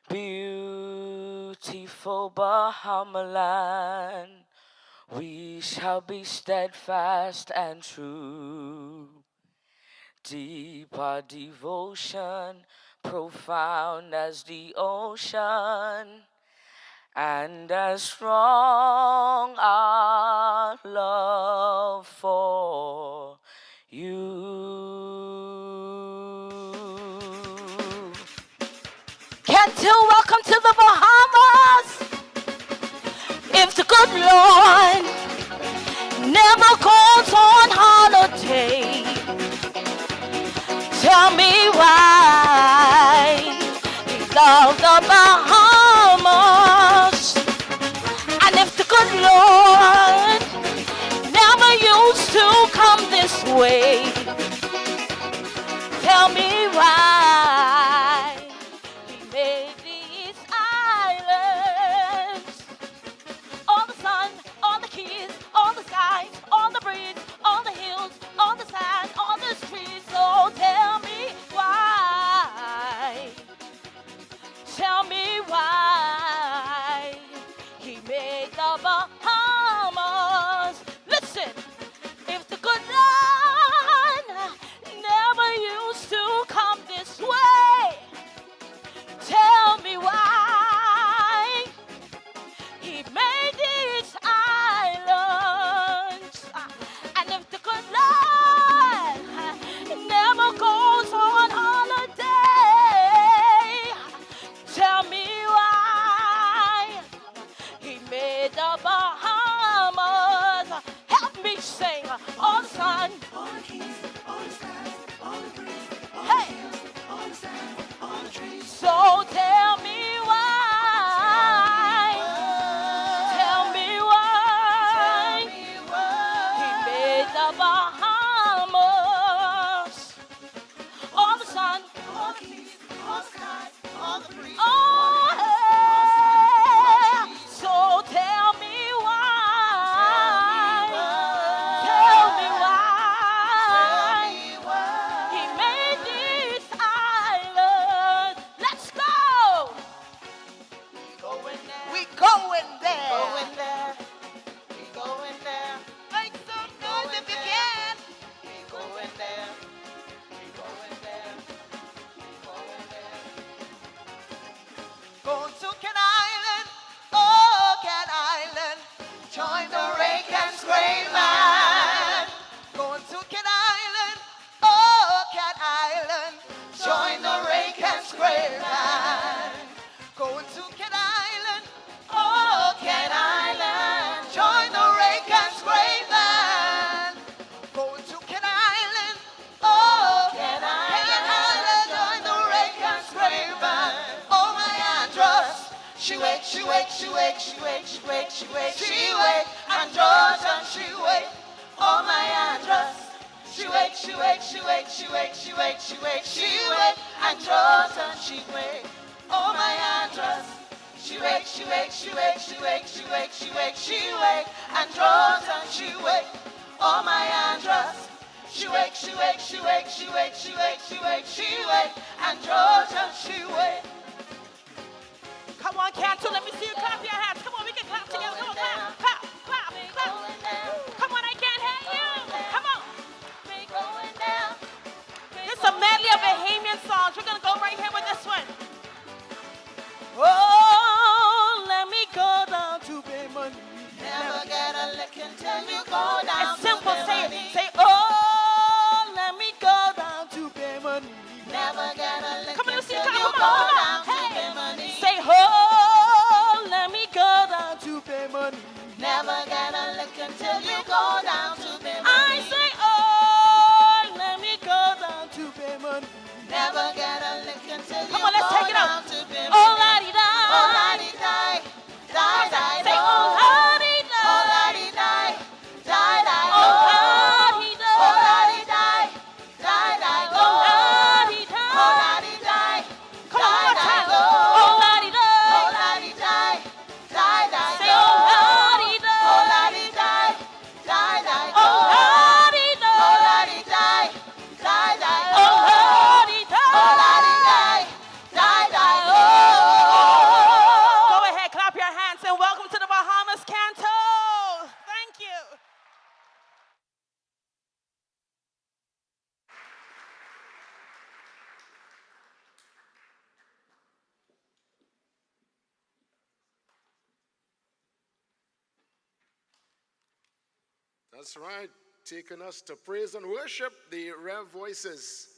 Beautiful Bahamaland, we shall be steadfast and true. Deep our devotion, profound as the ocean, and as strong our love for you. Cantil, welcome to the Bahamas. If the good Lord never goes on holiday, tell me why he loves the Bahamas. And if the good Lord never used to come this way, tell me why he made these islands. All the sun, all the keys, all the skies, all the breeze, all the hills, all the sand, all the trees. So tell me why. Tell me why he made the Bahamas. Listen, if the good Lord never used to come this way, tell me why he made these islands. And if the good Lord never goes on holiday, tell me why he made the Bahamas. Help me sing. All the sun, all the keys, all the skies, all the breeze, all the hills, all the sand, all the trees. So tell me why. Tell me why he made the Bahamas. All the sun, all the keys, all the skies, all the breeze. Oh, yeah. So tell me why. Tell me why he made these islands. Let's go. We going there. Going there. We going there. Make some noise if you can. We going there. We going there. We going there. Going to Can Island. Oh, Can Island. Join the rake and scrape man. Going to Can Island. Oh, Can Island. Join the rake and scrape man. Going to Can Island. Oh, Can Island. Join the rake and scrape man. Going to Can Island. Oh, Can Island. Join the rake and scrape man. Oh, my Andros. She wake, she wake, she wake, she wake, she wake, she wake, she wake. Andros and she wake. Oh, my Andros. She wake, she wake, she wake, she wake, she wake, she wake, she wake. Andros and she wake. Oh, my Andros. She wake, she wake, she wake, she wake, she wake, she wake, she wake. Andros and she wake. Oh, my Andros. She wake, she wake, she wake, she wake, she wake, she wake, she wake. Andros and she wake. Come on, Cantor, let me see you clap your hands. Come on, we can clap together. Come on, clap, clap, clap, clap. Come on, I can't hear you. Come on. This is a medley of Bahamian songs. We're going to go right here with this one. Oh, let me go down to pay money. Never get a lick until Come on, say it. Say, oh, let me go down to pay money. Never gonna let come on, until you go down to pay money. Say, oh, let me go down to pay money. Never gonna look until you go down to pay money. I say, oh, let me go down to pay money. Never gonna look until you go down to pay money. Oh, la-di-da. Oh, la-di-di. Die, say, oh, la-di-di. Oh, la-di-di. Die, die. Oh, la-di-di. Oh, la-di-di. Die, die. Oh, la-di-di. Oh, la-di-di. Come on, one more time. Oh, la-di-di. Oh, la-di-di. Die, die. Say, oh, la-di-di. Oh, la-di-di. Die, die. Oh, la-di-di. Oh, la-di-di. Die, die. Oh, la-di-di. Oh, la-di-di. Die, die. Oh. Go ahead, clap your hands and welcome to the Bahamas Canto. Thank you. That's right, taking us to praise and worship, the rare voices.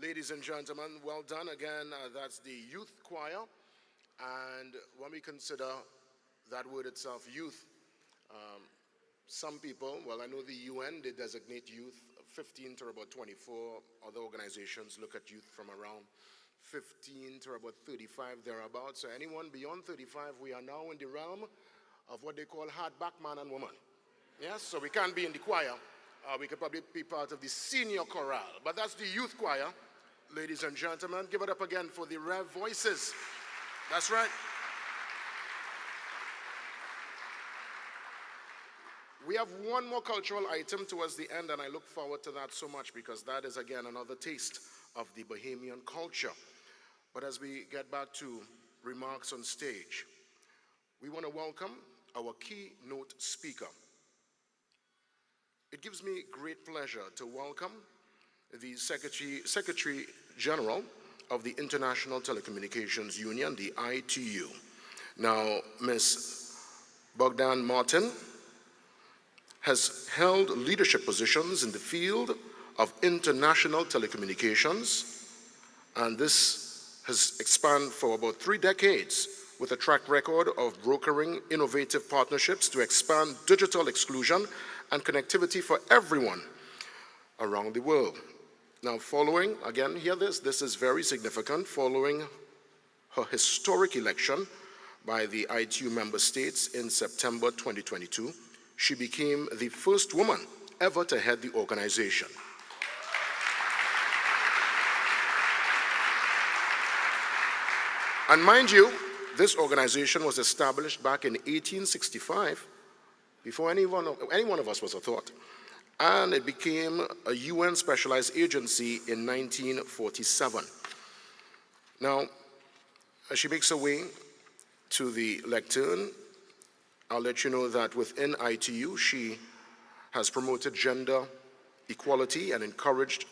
Ladies and gentlemen, well done again. That's the youth choir. And when we consider that word itself, youth, some people, well, I know the UN, they designate youth 15 to about 24. Other organizations look at youth from around 15 to about 35, thereabouts. So anyone beyond 35, we are now in the realm of what they call hardback man and woman. Yes, so we can't be in the choir. We could probably be part of the senior chorale. But that's the youth choir. Ladies and gentlemen, give it up again for the rare voices. That's right. We have one more cultural item towards the end, and I look forward to that so much because that is, again, another taste of the Bahamian culture. But as we get back to remarks on stage, we want to welcome our keynote speaker. It gives me great pleasure to welcome the Secretary General of the International Telecommunications Union, the ITU. Now, Ms. Bogdan Martin has held leadership positions in the field of international telecommunications, and this has spanned for about 3 decades with a track record of brokering innovative partnerships to expand digital exclusion and connectivity for everyone around the world. Now, following, again, hear this is very significant, following her historic election by the ITU member states in September 2022, she became the first woman ever to head the organization. And mind you, this organization was established back in 1865, before any one of us was a thought. And it became a UN specialized agency in 1947. Now, as she makes her way to the lectern, I'll let you know that within ITU, she has promoted gender equality and encouraged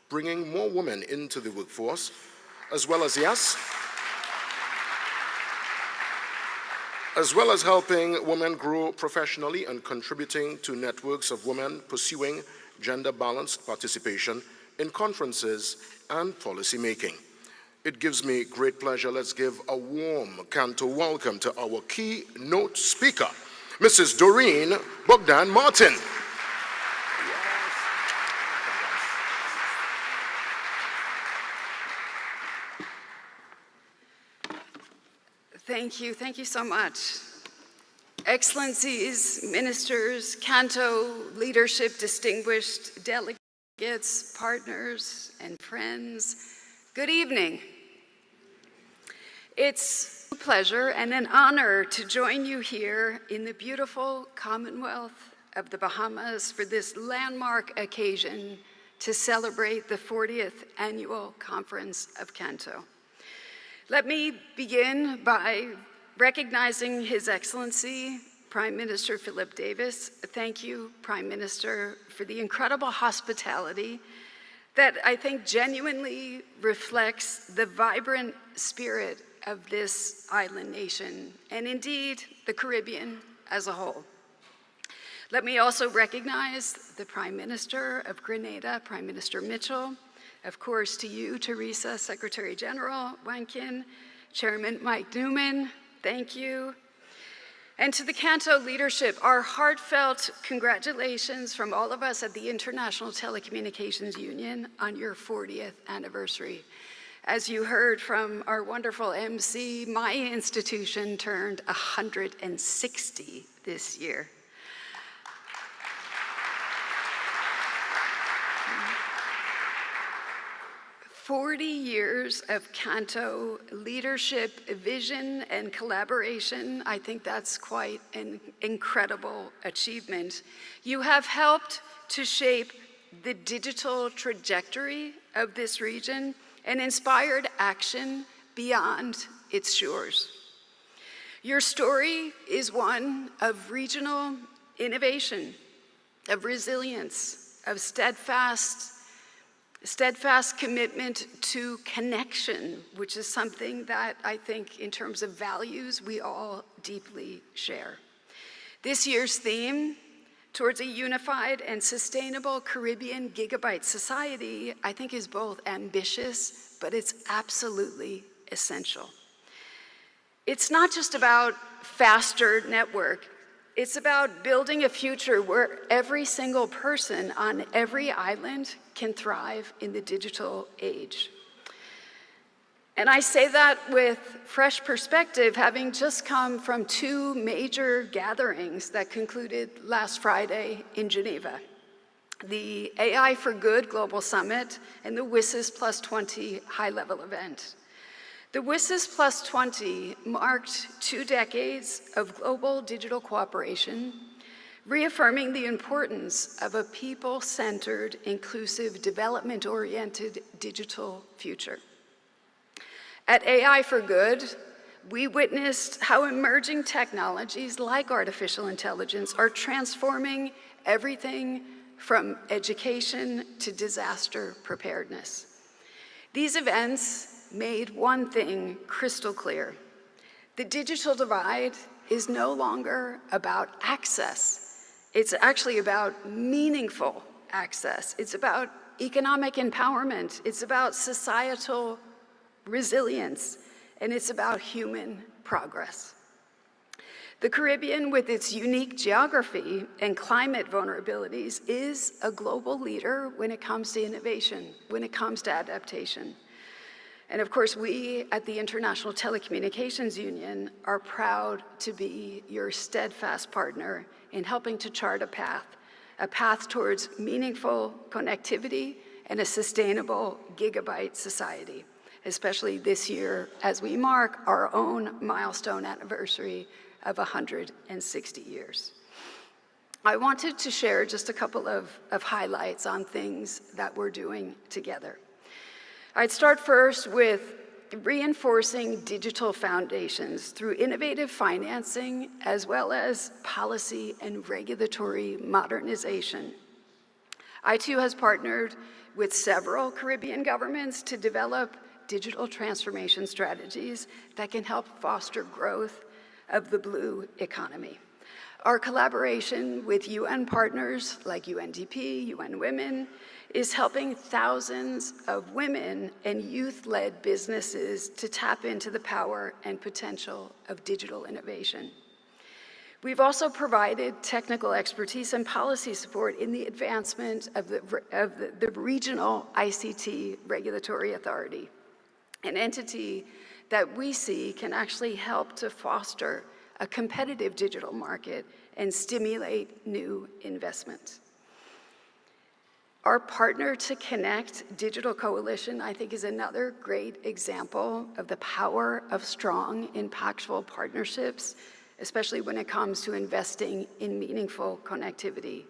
bringing more women into the workforce, as well as, yes, as well as helping women grow professionally and contributing to networks of women pursuing gender-balanced participation in conferences and policy making. It gives me great pleasure. Let's give a warm canto welcome to our keynote speaker, Mrs. Doreen Bogdan Martin. Thank you so much. Excellencies, ministers, Canto, leadership, distinguished delegates, partners, and friends, good evening. It's a pleasure and an honor to join you here in the beautiful Commonwealth of the Bahamas for this landmark occasion to celebrate the 40th Annual Conference of Canto. Let me begin by recognizing His Excellency, Prime Minister Philip Davis. Thank you, Prime Minister, for the incredible hospitality that I think genuinely reflects the vibrant spirit of this island nation, and indeed the Caribbean as a whole. Let me also recognize the Prime Minister of Grenada, Prime Minister Mitchell, of course to you, Teresa, Secretary General Wankin, Chairman Mike Newman, thank you. And to the Canto leadership, our heartfelt congratulations from all of us at the International Telecommunications Union on your 40th anniversary. As you heard from our wonderful MC, my institution turned 160 this year. "40 years of Canto leadership, vision, and collaboration. I think that's quite an incredible achievement. You have helped to shape the digital trajectory of this region and inspired action beyond its shores. Your story is one of regional innovation, of resilience, of steadfast commitment to connection, which is something that I think in terms of values we all deeply share. This year's theme, towards a unified and sustainable Caribbean gigabyte society, I think is both ambitious, but it's absolutely essential. It's not just about faster network. It's about building a future where every single person on every island can thrive in the digital age. And I say that with fresh perspective, having just come from two major gatherings that concluded last Friday in Geneva, the AI for Good Global Summit and the WSIS Plus 20 high-level event. The WSIS Plus 20 marked 2 decades of global digital cooperation, reaffirming the importance of a people-centered, inclusive, development-oriented digital future. At AI for Good, we witnessed how emerging technologies like artificial intelligence are transforming everything from education to disaster preparedness. These events made one thing crystal clear. The digital divide is no longer about access. It's actually about meaningful access. It's about economic empowerment. It's about societal resilience, and it's about human progress. The Caribbean, with its unique geography and climate vulnerabilities, is a global leader when it comes to innovation, when it comes to adaptation. And of course, we at the International Telecommunications Union are proud to be your steadfast partner in helping to chart a path towards meaningful connectivity and a sustainable gigabyte society, especially this year as we mark our own milestone anniversary of 160 years. I wanted to share just a couple of highlights on things that we're doing together. I'd start first with reinforcing digital foundations through innovative financing as well as policy and regulatory modernization. ITU has partnered with several Caribbean governments to develop digital transformation strategies that can help foster growth of the blue economy. Our collaboration with UN partners like UNDP, UN Women, is helping thousands of women and youth-led businesses to tap into the power and potential of digital innovation. We've also provided technical expertise and policy support in the advancement of the regional ICT regulatory authority, an entity that we see can actually help to foster a competitive digital market and stimulate new investment. Our Partner to Connect Digital Coalition, I think, is another great example of the power of strong, impactful partnerships, especially when it comes to investing in meaningful connectivity.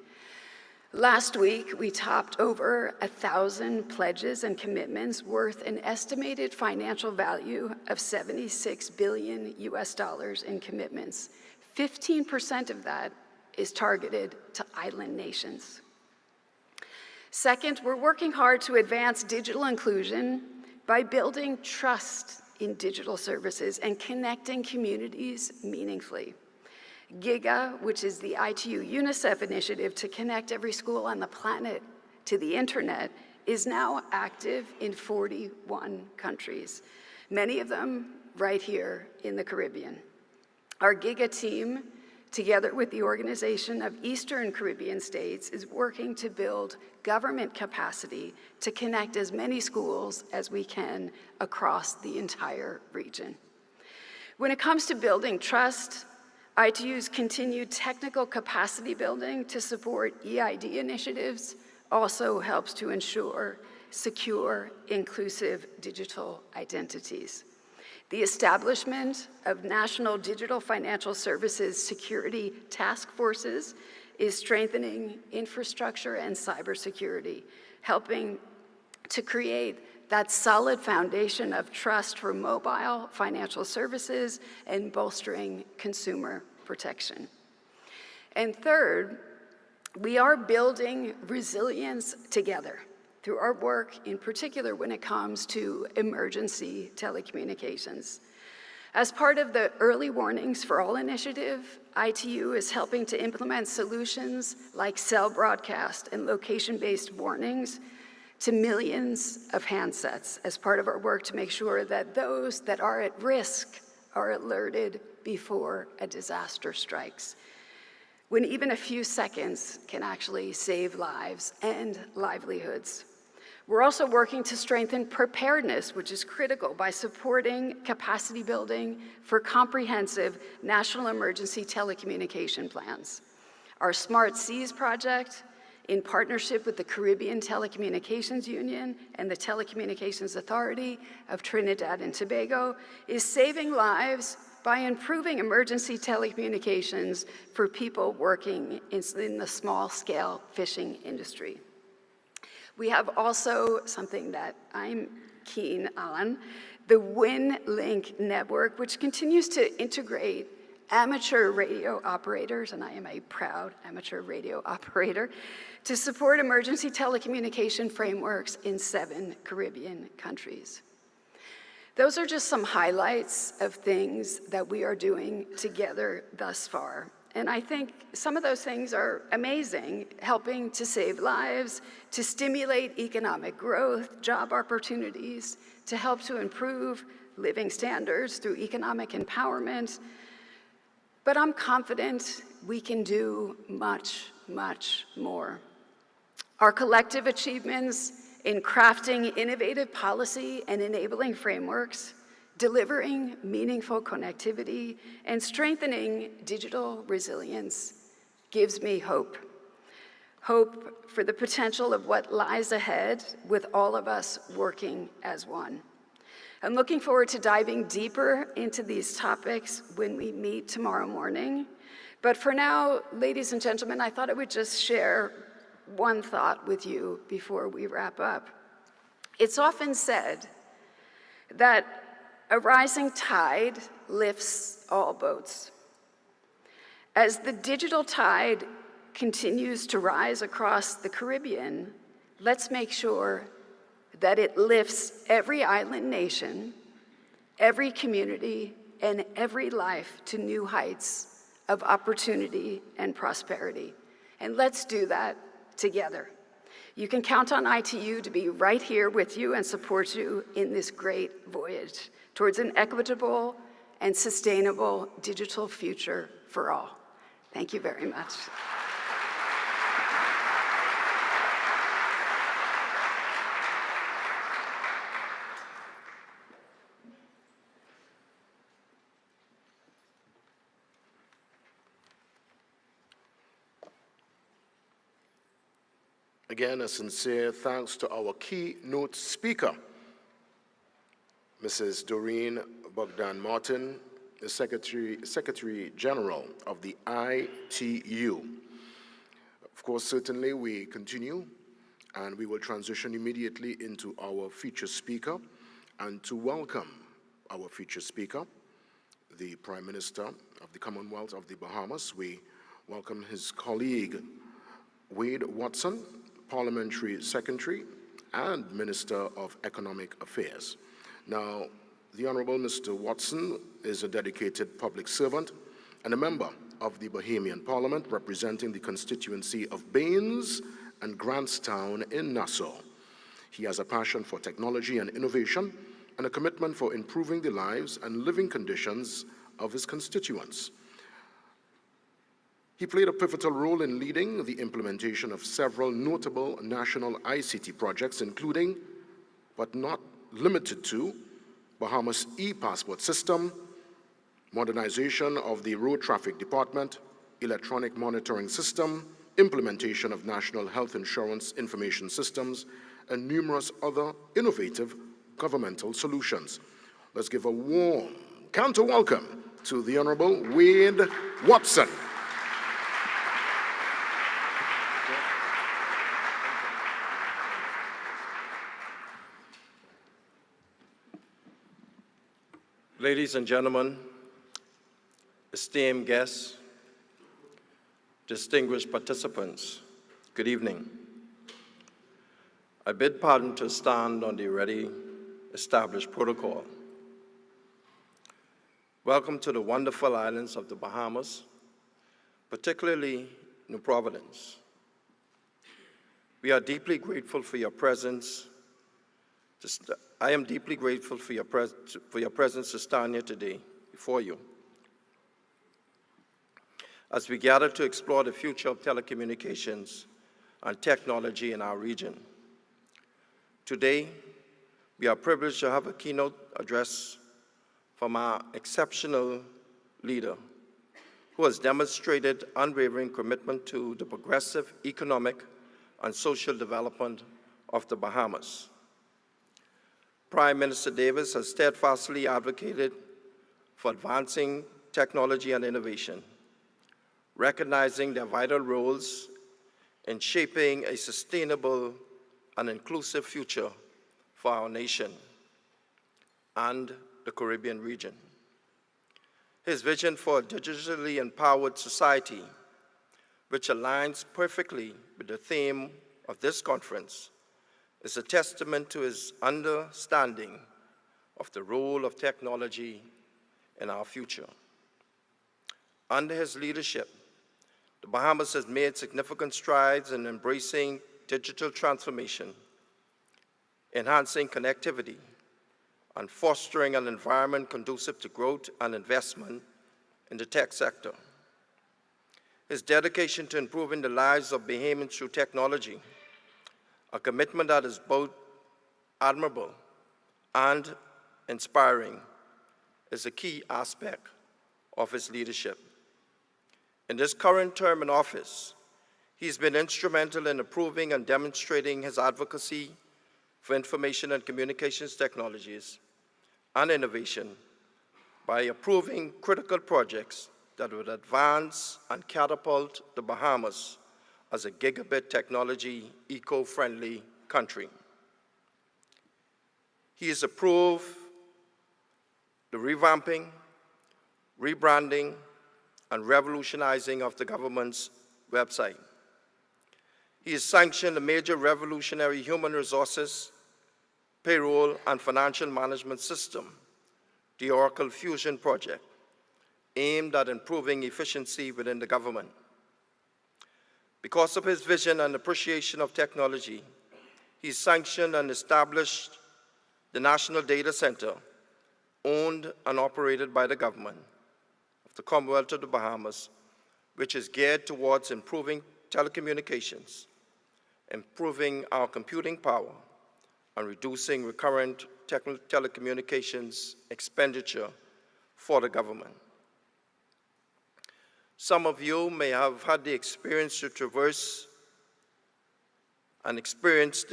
Last week, we topped over 1,000 pledges and commitments worth an estimated financial value of $76 billion in commitments. 15% of that is targeted to island nations. Second, we're working hard to advance digital inclusion by building trust in digital services and connecting communities meaningfully. GIGA, which is the ITU UNICEF initiative to connect every school on the planet to the internet, is now active in 41 countries, many of them right here in the Caribbean. Our GIGA team, together with the Organization of Eastern Caribbean States, is working to build government capacity to connect as many schools as we can across the entire region. When it comes to building trust, ITU's continued technical capacity building to support EID initiatives also helps to ensure secure, inclusive digital identities. The establishment of National Digital Financial Services Security Task Forces is strengthening infrastructure and cybersecurity, helping to create that solid foundation of trust for mobile financial services and bolstering consumer protection. And third, we are building resilience together through our work, in particular when it comes to emergency telecommunications. As part of the Early Warnings for All initiative, ITU is helping to implement solutions like cell broadcast and location-based warnings to millions of handsets as part of our work to make sure that those that are at risk are alerted before a disaster strikes, when even a few seconds can actually save lives and livelihoods. We're also working to strengthen preparedness, which is critical, by supporting capacity building for comprehensive national emergency telecommunication plans. Our Smart Seas project, in partnership with the Caribbean Telecommunications Union and the Telecommunications Authority of Trinidad and Tobago, is saving lives by improving emergency telecommunications for people working in the small-scale fishing industry. We have also something that I'm keen on, the WinLink network, which continues to integrate amateur radio operators, and I am a proud amateur radio operator, to support emergency telecommunication frameworks in 7 Caribbean countries. Those are just some highlights of things that we are doing together thus far. And I think some of those things are amazing, helping to save lives, to stimulate economic growth, job opportunities, to help to improve living standards through economic empowerment. But I'm confident we can do much, much more. Our collective achievements in crafting innovative policy and enabling frameworks, delivering meaningful connectivity, and strengthening digital resilience gives me hope. Hope for the potential of what lies ahead with all of us working as one. I'm looking forward to diving deeper into these topics when we meet tomorrow morning. But for now, ladies and gentlemen, I thought I would just share one thought with you before we wrap up. It's often said that a rising tide lifts all boats. As the digital tide continues to rise across the Caribbean, let's make sure that it lifts every island nation, every community, and every life to new heights of opportunity and prosperity. And let's do that together. You can count on ITU to be right here with you and support you in this great voyage towards an equitable and sustainable digital future for all. Thank you very much. Again, a sincere thanks to our keynote speaker, Mrs. Doreen Bogdan-Martin, the Secretary General of the ITU. Of course, certainly we continue, and we will transition immediately into our featured speaker. And to welcome our featured speaker, the Prime Minister of the Commonwealth of the Bahamas, we welcome his colleague, Wade Watson, Parliamentary Secretary and Minister of Economic Affairs. Now, the Honorable Mr. Watson is a dedicated public servant and a member of the Bahamian Parliament, representing the constituency of Baines and Grantstown in Nassau. He has a passion for technology and innovation and a commitment for improving the lives and living conditions of his constituents. He played a pivotal role in leading the implementation of several notable national ICT projects, including, but not limited to, Bahamas e-passport system, modernization of the road traffic department, electronic monitoring system, implementation of national health insurance information systems, and numerous other innovative governmental solutions. Let's give a warm counter welcome to the Honorable Wade Watson. Ladies and gentlemen, esteemed guests, distinguished participants, good evening. I bid pardon to stand on the already established protocol. Welcome to the wonderful islands of the Bahamas, particularly New Providence. We are deeply grateful for your presence. I am deeply grateful for your presence to stand here today before you as we gather to explore the future of telecommunications and technology in our region. Today, we are privileged to have a keynote address from our exceptional leader, who has demonstrated unwavering commitment to the progressive economic and social development of the Bahamas. Prime Minister Davis has steadfastly advocated for advancing technology and innovation, recognizing their vital roles in shaping a sustainable and inclusive future for our nation and the Caribbean region. His vision for a digitally empowered society, which aligns perfectly with the theme of this conference, is a testament to his understanding of the role of technology in our future. Under his leadership, the Bahamas has made significant strides in embracing digital transformation, enhancing connectivity, and fostering an environment conducive to growth and investment in the tech sector. His dedication to improving the lives of Bahamians through technology, a commitment that is both admirable and inspiring, is a key aspect of his leadership. In this current term in office, he's been instrumental in approving and demonstrating his advocacy for information and communications technologies and innovation by approving critical projects that would advance and catapult the Bahamas as a gigabit technology eco-friendly country. He has approved the revamping, rebranding, and revolutionizing of the government's website. He has sanctioned a major revolutionary human resources, payroll, and financial management system, the Oracle Fusion project, aimed at improving efficiency within the government. Because of his vision and appreciation of technology, he sanctioned and established the National Data Center, owned and operated by the government of the Commonwealth of the Bahamas, which is geared towards improving telecommunications, improving our computing power, and reducing recurrent telecommunications expenditure for the government. Some of you may have had the experience to traverse and experience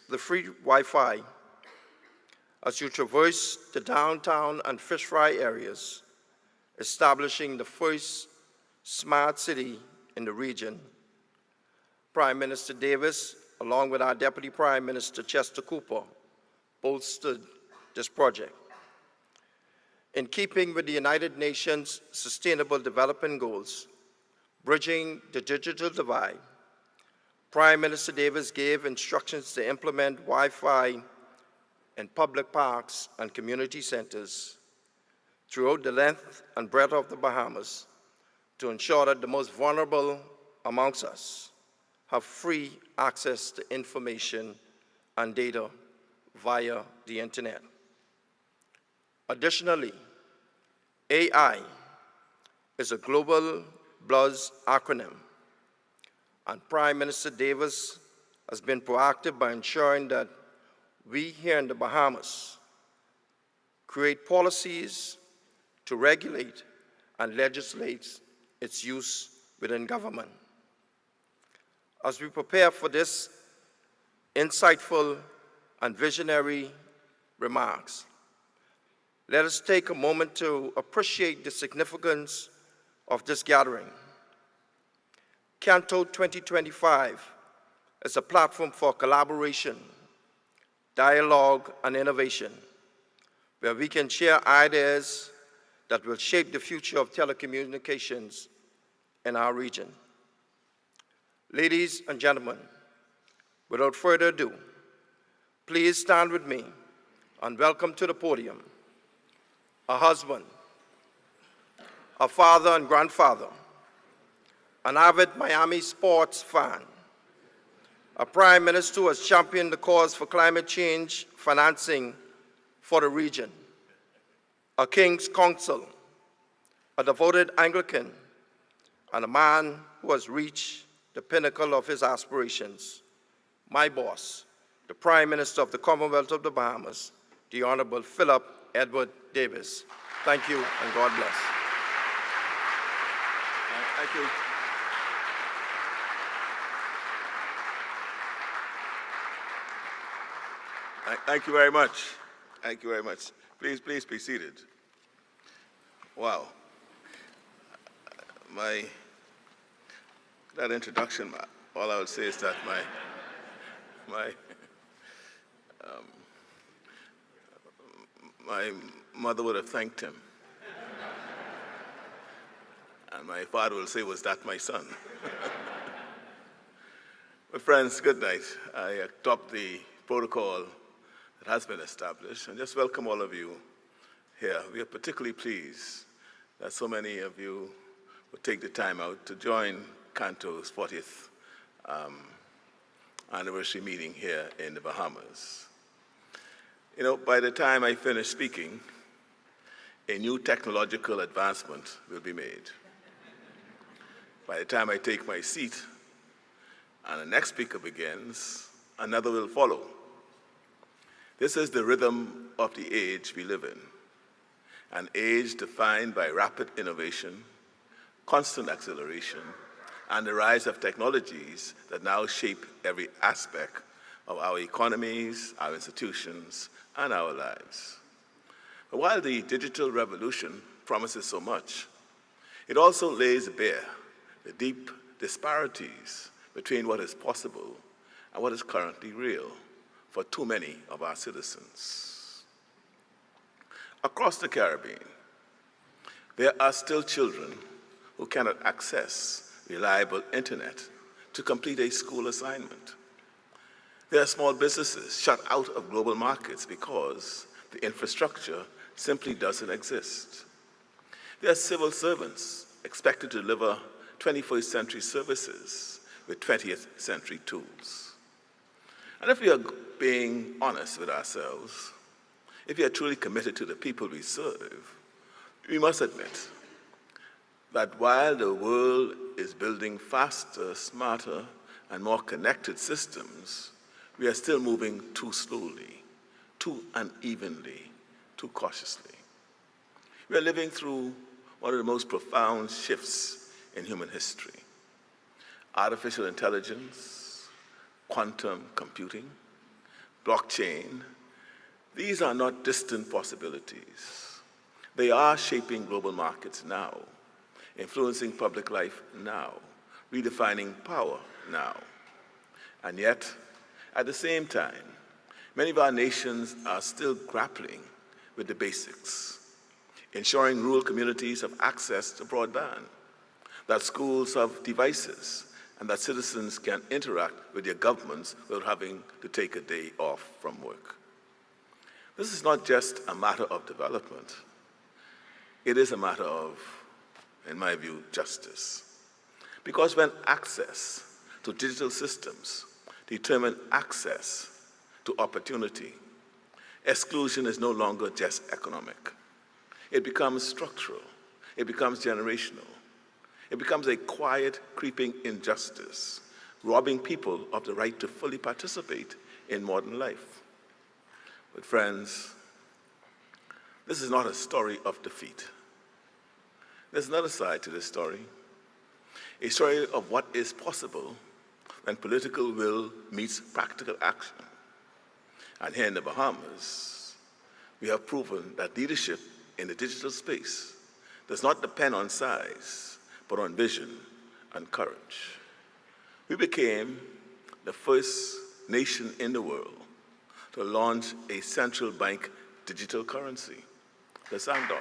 the free Wi-Fi as you traverse the downtown and fish fry areas, establishing the first smart city in the region. Prime Minister Davis, along with our Deputy Prime Minister Chester Cooper, bolstered this project. In keeping with the United Nations Sustainable Development Goals, bridging the digital divide, Prime Minister Davis gave instructions to implement Wi-Fi in public parks and community centers throughout the length and breadth of the Bahamas to ensure that the most vulnerable amongst us have free access to information and data via the internet. Additionally, AI is a global BLUS acronym, and Prime Minister Davis has been proactive by ensuring that we here in the Bahamas create policies to regulate and legislate its use within government. As we prepare for this insightful and visionary remarks, let us take a moment to appreciate the significance of this gathering. Canto 2025 is a platform for collaboration, dialogue, and innovation, where we can share ideas that will shape the future of telecommunications in our region. Ladies and gentlemen, without further ado, please stand with me and welcome to the podium a husband, a father and grandfather, an avid Miami sports fan, a prime minister who has championed the cause for climate change financing for the region, a king's counsel, a devoted Anglican, and a man who has reached the pinnacle of his aspirations, my boss, the Prime Minister of the Commonwealth of the Bahamas, the Honorable Philip Edward Davis. Thank you, and God bless. Thank you. Thank you very much. Thank you very much. Please be seated. Wow. That introduction, all I would say is that my mother would have thanked him. And my father will say, was that my son? But friends, good night. I adopt the protocol that has been established and just welcome all of you here. We are particularly pleased that so many of you would take the time out to join Canto's 40th anniversary meeting here in the Bahamas. You know, by the time I finish speaking, a new technological advancement will be made. By the time I take my seat and the next speaker begins, another will follow. This is the rhythm of the age we live in, an age defined by rapid innovation, constant acceleration, and the rise of technologies that now shape every aspect of our economies, our institutions, and our lives. But while the digital revolution promises so much, it also lays bare the deep disparities between what is possible and what is currently real for too many of our citizens. Across the Caribbean, there are still children who cannot access reliable internet to complete a school assignment. There are small businesses shut out of global markets because the infrastructure simply doesn't exist. There are civil servants expected to deliver 21st century services with 20th century tools. And if we are being honest with ourselves, if we are truly committed to the people we serve, we must admit that while the world is building faster, smarter, and more connected systems, we are still moving too slowly, too unevenly, too cautiously. We are living through one of the most profound shifts in human history. Artificial intelligence, quantum computing, blockchain, these are not distant possibilities. They are shaping global markets now, influencing public life now, redefining power now. And yet, at the same time, many of our nations are still grappling with the basics, ensuring rural communities have access to broadband, that schools have devices, and that citizens can interact with their governments without having to take a day off from work. This is not just a matter of development. It is a matter of in my view, justice. Because when access to digital systems determine access to opportunity, exclusion is no longer just economic. It becomes structural. It becomes generational. It becomes a quiet, creeping injustice, robbing people of the right to fully participate in modern life. But friends, this is not a story of defeat. There's another side to this story, a story of what is possible when political will meets practical action. And here in the Bahamas, we have proven that leadership in the digital space does not depend on size, but on vision and courage. We became the first nation in the world to launch a central bank digital currency, the Sand Dollar.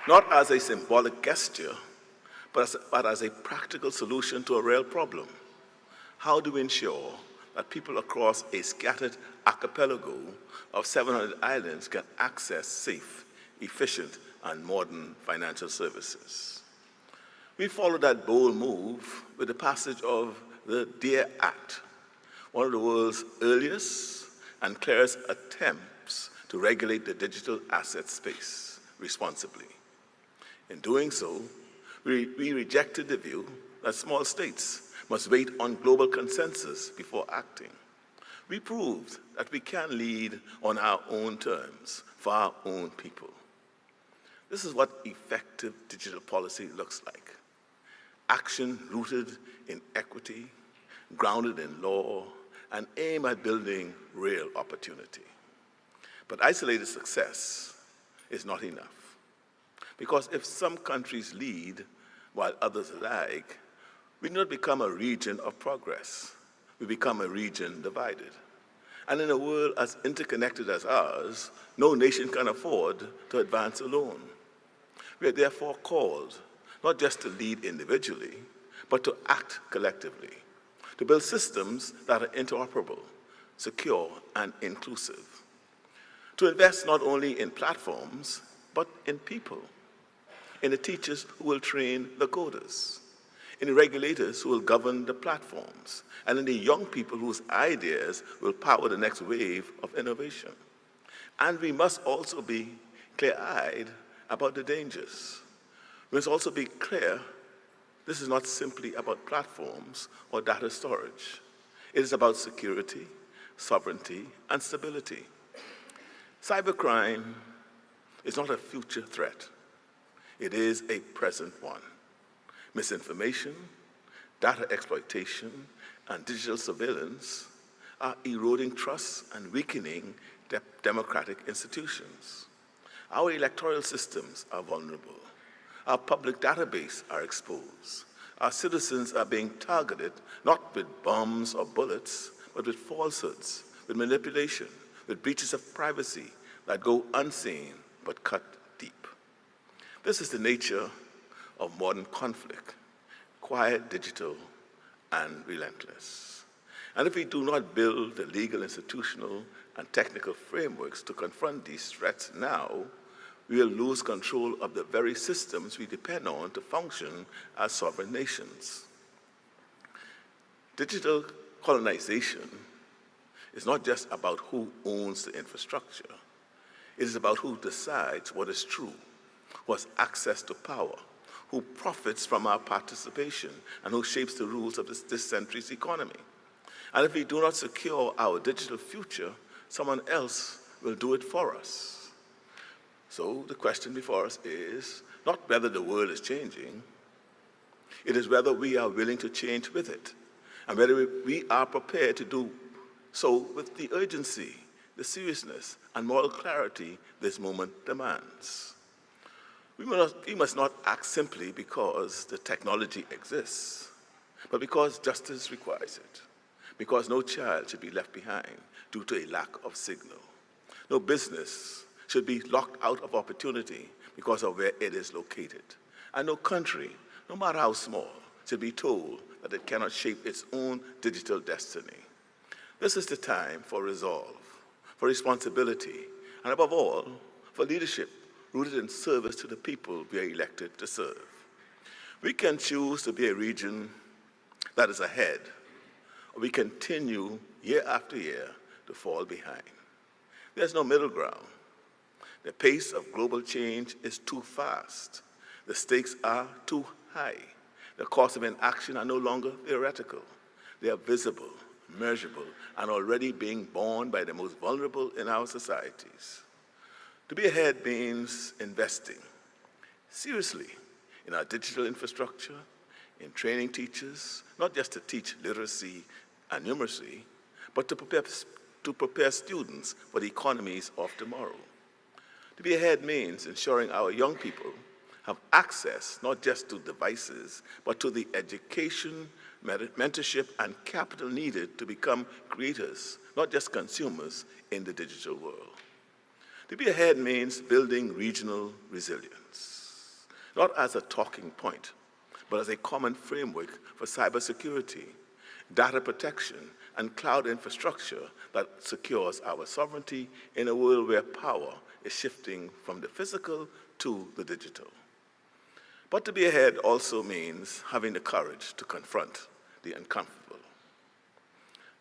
Not as a symbolic gesture, but as a practical solution to a real problem. How do we ensure that people across a scattered archipelago of 700 islands can access safe, efficient, and modern financial services? We followed that bold move with the passage of the DARE Act, one of the world's earliest and clearest attempts to regulate the digital asset space responsibly. In doing so, we rejected the view that small states must wait on global consensus before acting. We proved that we can lead on our own terms for our own people. This is what effective digital policy looks like. Action rooted in equity, grounded in law, and aimed at building real opportunity. But isolated success is not enough. Because if some countries lead while others lag, we do not become a region of progress. We become a region divided. And in a world as interconnected as ours, no nation can afford to advance alone. We are therefore called not just to lead individually, but to act collectively, to build systems that are interoperable, secure, and inclusive, to invest not only in platforms, but in people, in the teachers who will train the coders, in the regulators who will govern the platforms, and in the young people whose ideas will power the next wave of innovation. And we must also be clear-eyed about the dangers. We must also be clear this is not simply about platforms or data storage. It is about security, sovereignty, and stability. Cybercrime is not a future threat. It is a present one. Misinformation, data exploitation, and digital surveillance are eroding trust and weakening democratic institutions. Our electoral systems are vulnerable. Our public database are exposed. Our citizens are being targeted not with bombs or bullets, but with falsehoods, with manipulation, with breaches of privacy that go unseen but cut deep. This is the nature of modern conflict, quiet, digital, and relentless. And if we do not build the legal, institutional, and technical frameworks to confront these threats now, we will lose control of the very systems we depend on to function as sovereign nations. Digital colonization is not just about who owns the infrastructure. It is about who decides what is true, who has access to power, who profits from our participation, and who shapes the rules of this century's economy. And if we do not secure our digital future, someone else will do it for us. So the question before us is not whether the world is changing, it is whether we are willing to change with it, and whether we are prepared to do so with the urgency, the seriousness, and moral clarity this moment demands. We must not act simply because the technology exists, but because justice requires it, because no child should be left behind due to a lack of signal. No business should be locked out of opportunity because of where it is located. And no country, no matter how small, should be told that it cannot shape its own digital destiny. This is the time for resolve, for responsibility, and above all, for leadership rooted in service to the people we are elected to serve. We can choose to be a region that is ahead, or we continue year after year to fall behind. There's no middle ground. The pace of global change is too fast. The stakes are too high. The costs of inaction are no longer theoretical. They are visible, measurable, and already being borne by the most vulnerable in our societies. To be ahead means investing seriously in our digital infrastructure, in training teachers, not just to teach literacy and numeracy, but to prepare students for the economies of tomorrow. To be ahead means ensuring our young people have access not just to devices, but to the education, mentorship, and capital needed to become creators, not just consumers, in the digital world. To be ahead means building regional resilience, not as a talking point, but as a common framework for cybersecurity, data protection, and cloud infrastructure that secures our sovereignty in a world where power is shifting from the physical to the digital. But to be ahead also means having the courage to confront the uncomfortable.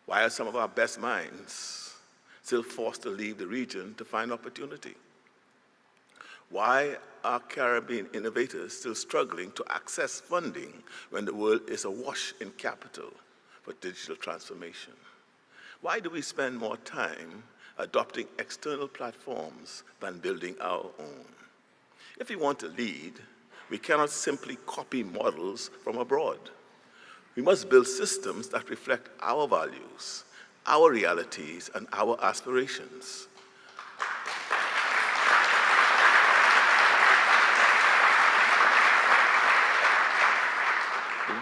Why are some of our best minds still forced to leave the region to find opportunity? Why are Caribbean innovators still struggling to access funding when the world is awash in capital for digital transformation? Why do we spend more time adopting external platforms than building our own? If we want to lead, we cannot simply copy models from abroad. We must build systems that reflect our values, our realities, and our aspirations.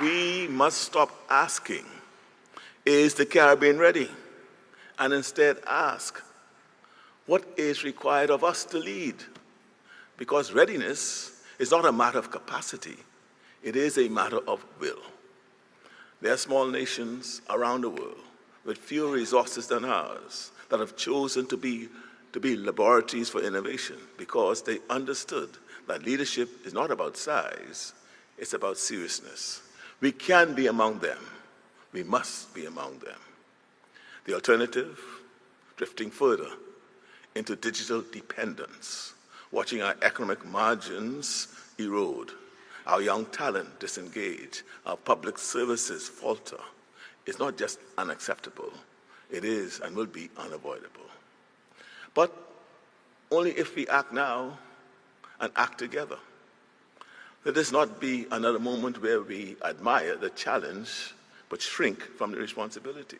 We must stop asking, is the Caribbean ready? And instead ask, what is required of us to lead? Because readiness is not a matter of capacity, it is a matter of will. There are small nations around the world with fewer resources than ours that have chosen to be laboratories for innovation because they understood that leadership is not about size, it's about seriousness. We can be among them. We must be among them. The alternative, drifting further into digital dependence, watching our economic margins erode, our young talent disengage, our public services falter, is not just unacceptable, it is and will be unavoidable. But only if we act now and act together. Let this not be another moment where we admire the challenge but shrink from the responsibility.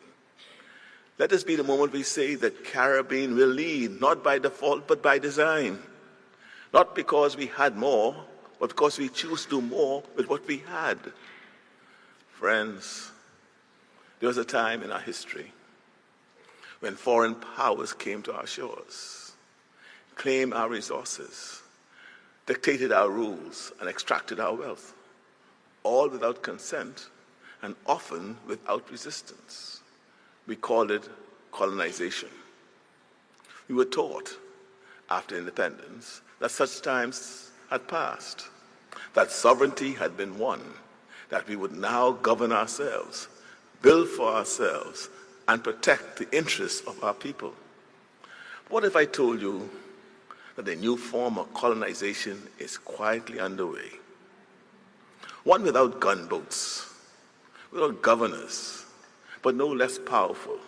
Let this be the moment we say that Caribbean will lead, not by default, but by design. Not because we had more, but because we choose to do more with what we had. Friends, there was a time in our history when foreign powers came to our shores, claimed our resources, dictated our rules, and extracted our wealth, all without consent and often without resistance. We called it colonization. We were taught after independence that such times had passed, that sovereignty had been won, that we would now govern ourselves, build for ourselves, and protect the interests of our people. What if I told you that a new form of colonization is quietly underway? One without gunboats, without governors, but no less powerful,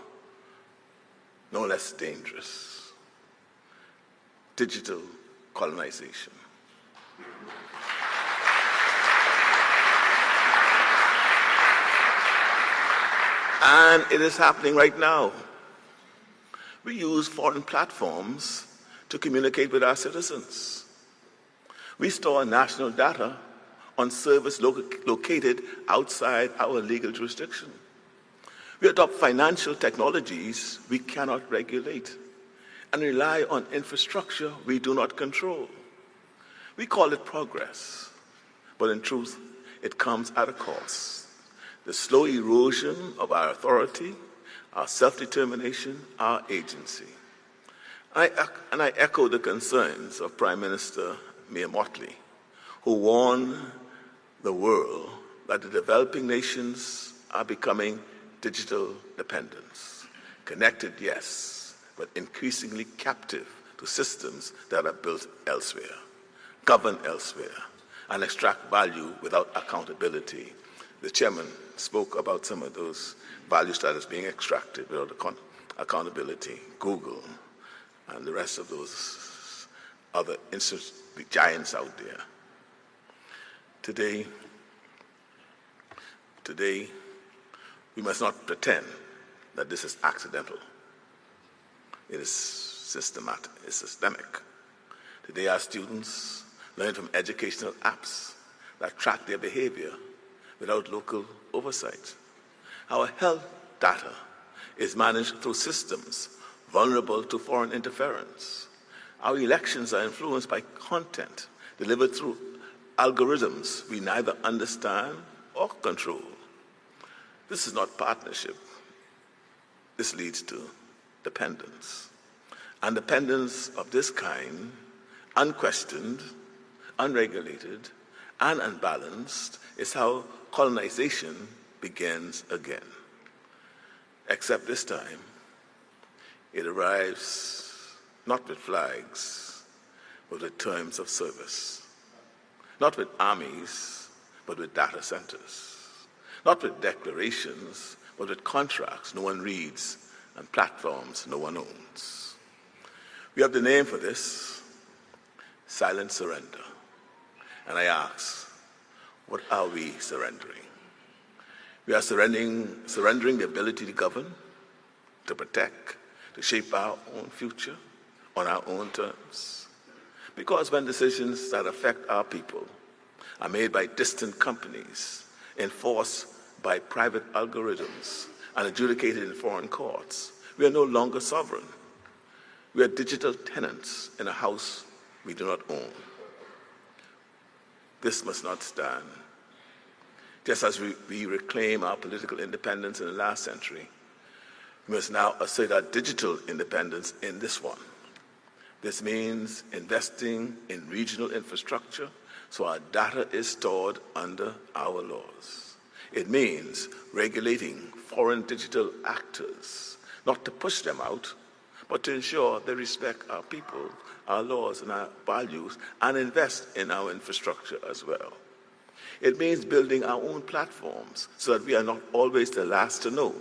no less dangerous. Digital colonization. And it is happening right now. We use foreign platforms to communicate with our citizens. We store national data on servers located outside our legal jurisdiction. We adopt financial technologies we cannot regulate and rely on infrastructure we do not control. We call it progress, but in truth, it comes at a cost. The slow erosion of our authority, our self-determination, our agency. And I echo the concerns of Prime Minister Mia Mottley, who warned the world that the developing nations are becoming digital dependents. Connected, yes, but increasingly captive to systems that are built elsewhere, governed elsewhere, and extract value without accountability. The chairman spoke about some of those value status being extracted without accountability. Google and the rest of those other giants out there. Today, we must not pretend that this is accidental. It is systematic, it's systemic. Today, our students learn from educational apps that track their behavior without local oversight. Our health data is managed through systems vulnerable to foreign interference. Our elections are influenced by content delivered through algorithms we neither understand or control. This is not partnership. This leads to dependence. And dependence of this kind, unquestioned, unregulated, and unbalanced, is how colonization begins again. Except this time, it arrives not with flags, but with terms of service. Not with armies, but with data centers. Not with declarations, but with contracts no one reads and platforms no one owns. We have the name for this: silent surrender. And I ask, what are we surrendering? We are surrendering the ability to govern, to protect, to shape our own future on our own terms. Because when decisions that affect our people are made by distant companies, enforced by private algorithms, and adjudicated in foreign courts, we are no longer sovereign. We are digital tenants in a house we do not own. This must not stand. Just as we reclaim our political independence in the last century, we must now assert our digital independence in this one. This means investing in regional infrastructure so our data is stored under our laws. It means regulating foreign digital actors, not to push them out, but to ensure they respect our people, our laws, and our values, and invest in our infrastructure as well. It means building our own platforms so that we are not always the last to know,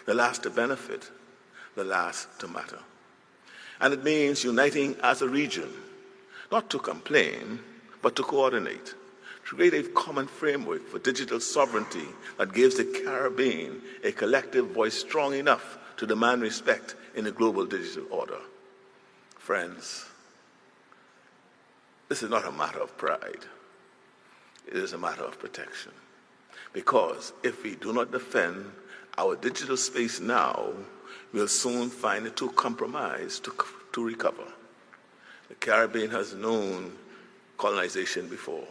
the last to benefit, the last to matter. And it means uniting as a region, not to complain, but to coordinate, to create a common framework for digital sovereignty that gives the Caribbean a collective voice strong enough to demand respect in the global digital order. Friends, this is not a matter of pride. It is a matter of protection. Because if we do not defend our digital space now, we'll soon find it too compromised to recover. The Caribbean has known colonization before,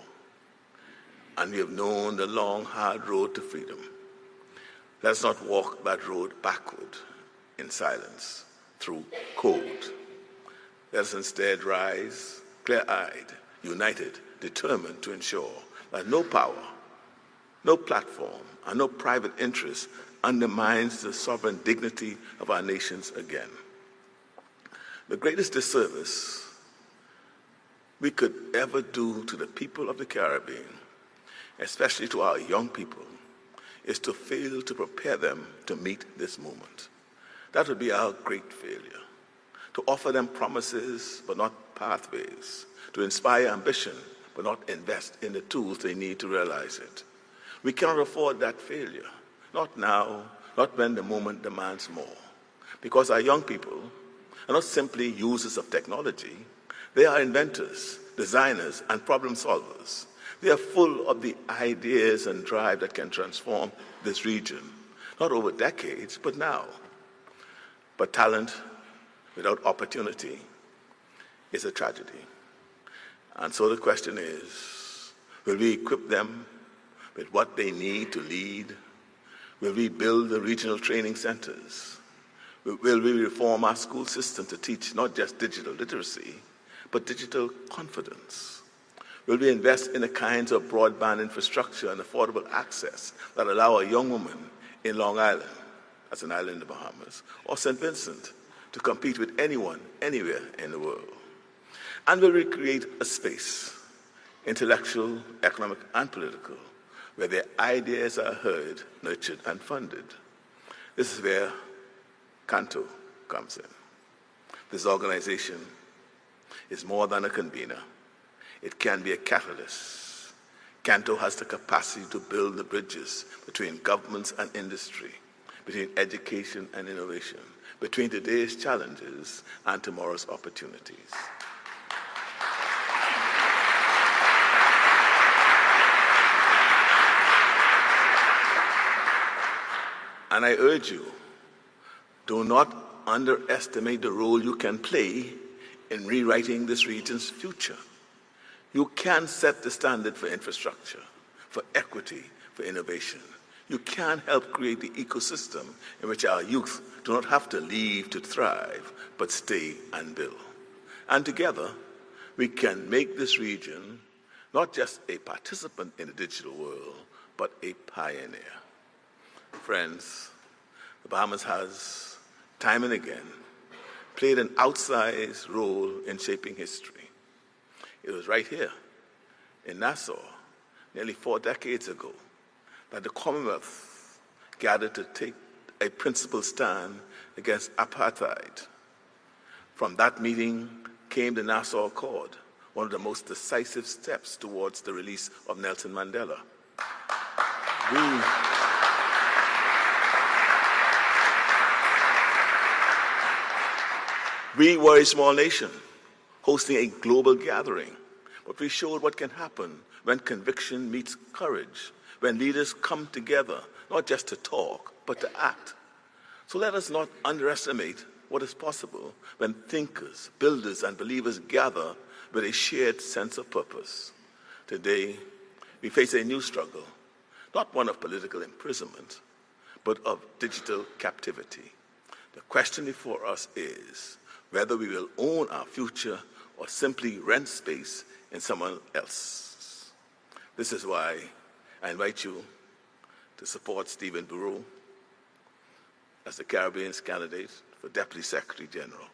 and we have known the long, hard road to freedom. Let's not walk that road backward in silence through code. Let us instead rise, clear-eyed, united, determined to ensure that no power, no platform, and no private interest undermines the sovereign dignity of our nations again. The greatest disservice we could ever do to the people of the Caribbean, especially to our young people, is to fail to prepare them to meet this moment. That would be our great failure. To offer them promises, but not pathways. To inspire ambition, but not invest in the tools they need to realize it. We cannot afford that failure. Not now, not when the moment demands more. Because our young people are not simply users of technology. They are inventors, designers, and problem solvers. They are full of the ideas and drive that can transform this region, not over decades, but now. But talent without opportunity is a tragedy. And so the question is, will we equip them with what they need to lead? Will we build the regional training centers? Will we reform our school system to teach not just digital literacy, but digital confidence? Will we invest in the kinds of broadband infrastructure and affordable access that allow a young woman in Long Island, that's an island in the Bahamas, or St. Vincent, to compete with anyone, anywhere in the world? And will we create a space, intellectual, economic, and political, where their ideas are heard, nurtured, and funded? This is where Canto comes in. This organization is more than a convener. It can be a catalyst. Canto has the capacity to build the bridges between governments and industry, between education and innovation, between today's challenges and tomorrow's opportunities. And I urge you, do not underestimate the role you can play in rewriting this region's future. You can set the standard for infrastructure, for equity, for innovation. You can help create the ecosystem in which our youth do not have to leave to thrive, but stay and build. And together, we can make this region not just a participant in the digital world, but a pioneer. Friends, the Bahamas has, time and again, played an outsized role in shaping history. It was right here in Nassau, nearly 4 decades ago, that the Commonwealth gathered to take a principled stand against apartheid. From that meeting came the Nassau Accord, one of the most decisive steps towards the release of Nelson Mandela. We were a small nation hosting a global gathering, but we showed what can happen when conviction meets courage, when leaders come together, not just to talk, but to act. So let us not underestimate what is possible when thinkers, builders, and believers gather with a shared sense of purpose. Today, we face a new struggle, not one of political imprisonment, but of digital captivity. The question before us is whether we will own our future or simply rent space in someone else. This is why I invite you to support Stephen Bureau as the Caribbean's candidate for Deputy Secretary General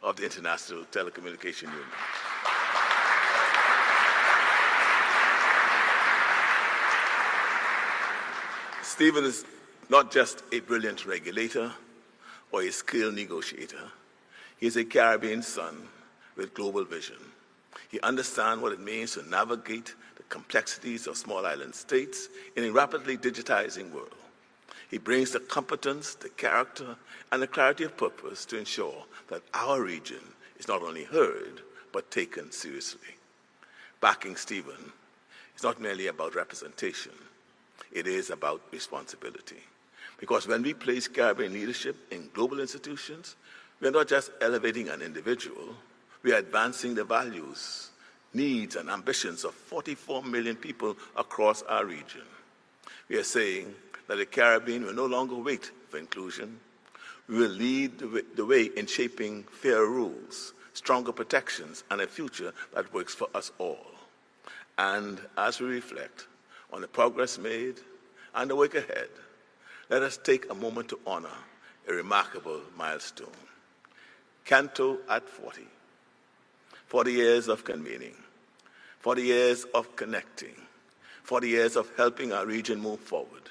of the International Telecommunication Union. Stephen is not just a brilliant regulator or a skilled negotiator. He is a Caribbean son with global vision. He understands what it means to navigate the complexities of small island states in a rapidly digitizing world. He brings the competence, the character, and the clarity of purpose to ensure that our region is not only heard, but taken seriously. Backing Stephen is not merely about representation, it is about responsibility. Because when we place Caribbean leadership in global institutions, we are not just elevating an individual, we are advancing the values, needs, and ambitions of 44 million people across our region. We are saying that the Caribbean will no longer wait for inclusion. We will lead the way in shaping fair rules, stronger protections, and a future that works for us all. And as we reflect on the progress made and the work ahead, let us take a moment to honor a remarkable milestone. Canto at 40. 40 years of convening, 40 years of connecting, 40 years of helping our region move forward.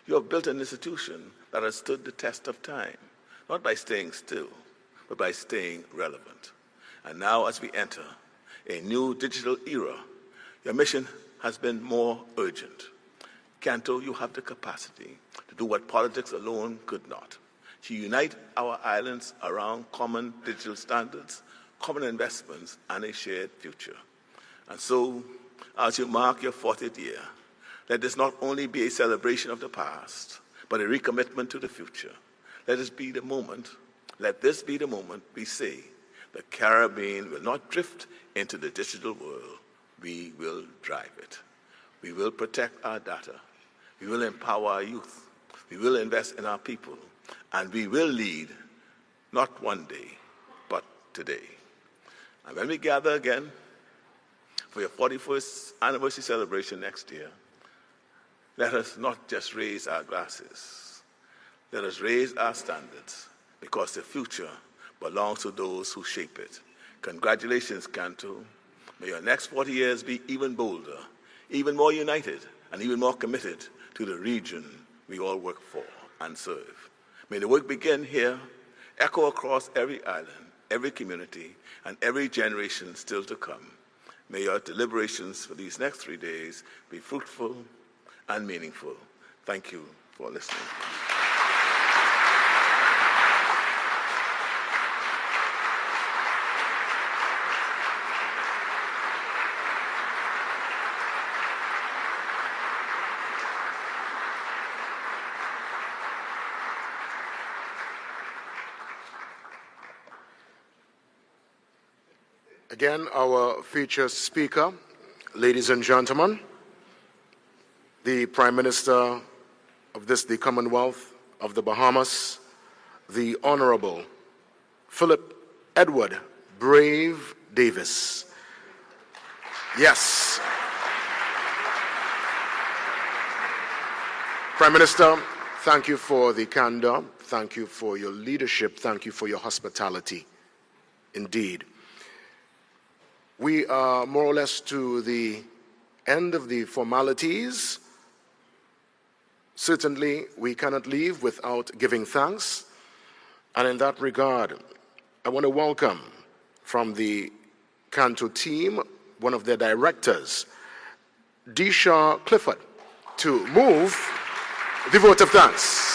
You have built an institution that has stood the test of time, not by staying still, but by staying relevant. And now as we enter a new digital era, your mission has been more urgent. Canto, you have the capacity to do what politics alone could not, to unite our islands around common digital standards, common investments, and a shared future. And so, as you mark your 40th year, let this not only be a celebration of the past, but a recommitment to the future. Let this be the moment we say the Caribbean will not drift into the digital world, we will drive it. We will protect our data. We will empower our youth. We will invest in our people. And we will lead, not one day, but today. And when we gather again for your 41st anniversary celebration next year, let us not just raise our glasses. Let us raise our standards, because the future belongs to those who shape it. Congratulations, Canto. May your next 40 years be even bolder, even more united, and even more committed to the region we all work for and serve. May the work begin here, echo across every island, every community, and every generation still to come. May your deliberations for these next 3 days be fruitful and meaningful. Thank you for listening. Again, our featured speaker, ladies and gentlemen, the Prime Minister of the Commonwealth of the Bahamas, the Honorable Philip Edward Brave Davis. Yes. Prime Minister, thank you for the candor, thank you for your leadership, thank you for your hospitality. Indeed. We are more or less to the end of the formalities. Certainly, we cannot leave without giving thanks. And in that regard, I want to welcome from the Canto team, one of their directors, Disha Clifford, to move the vote of thanks.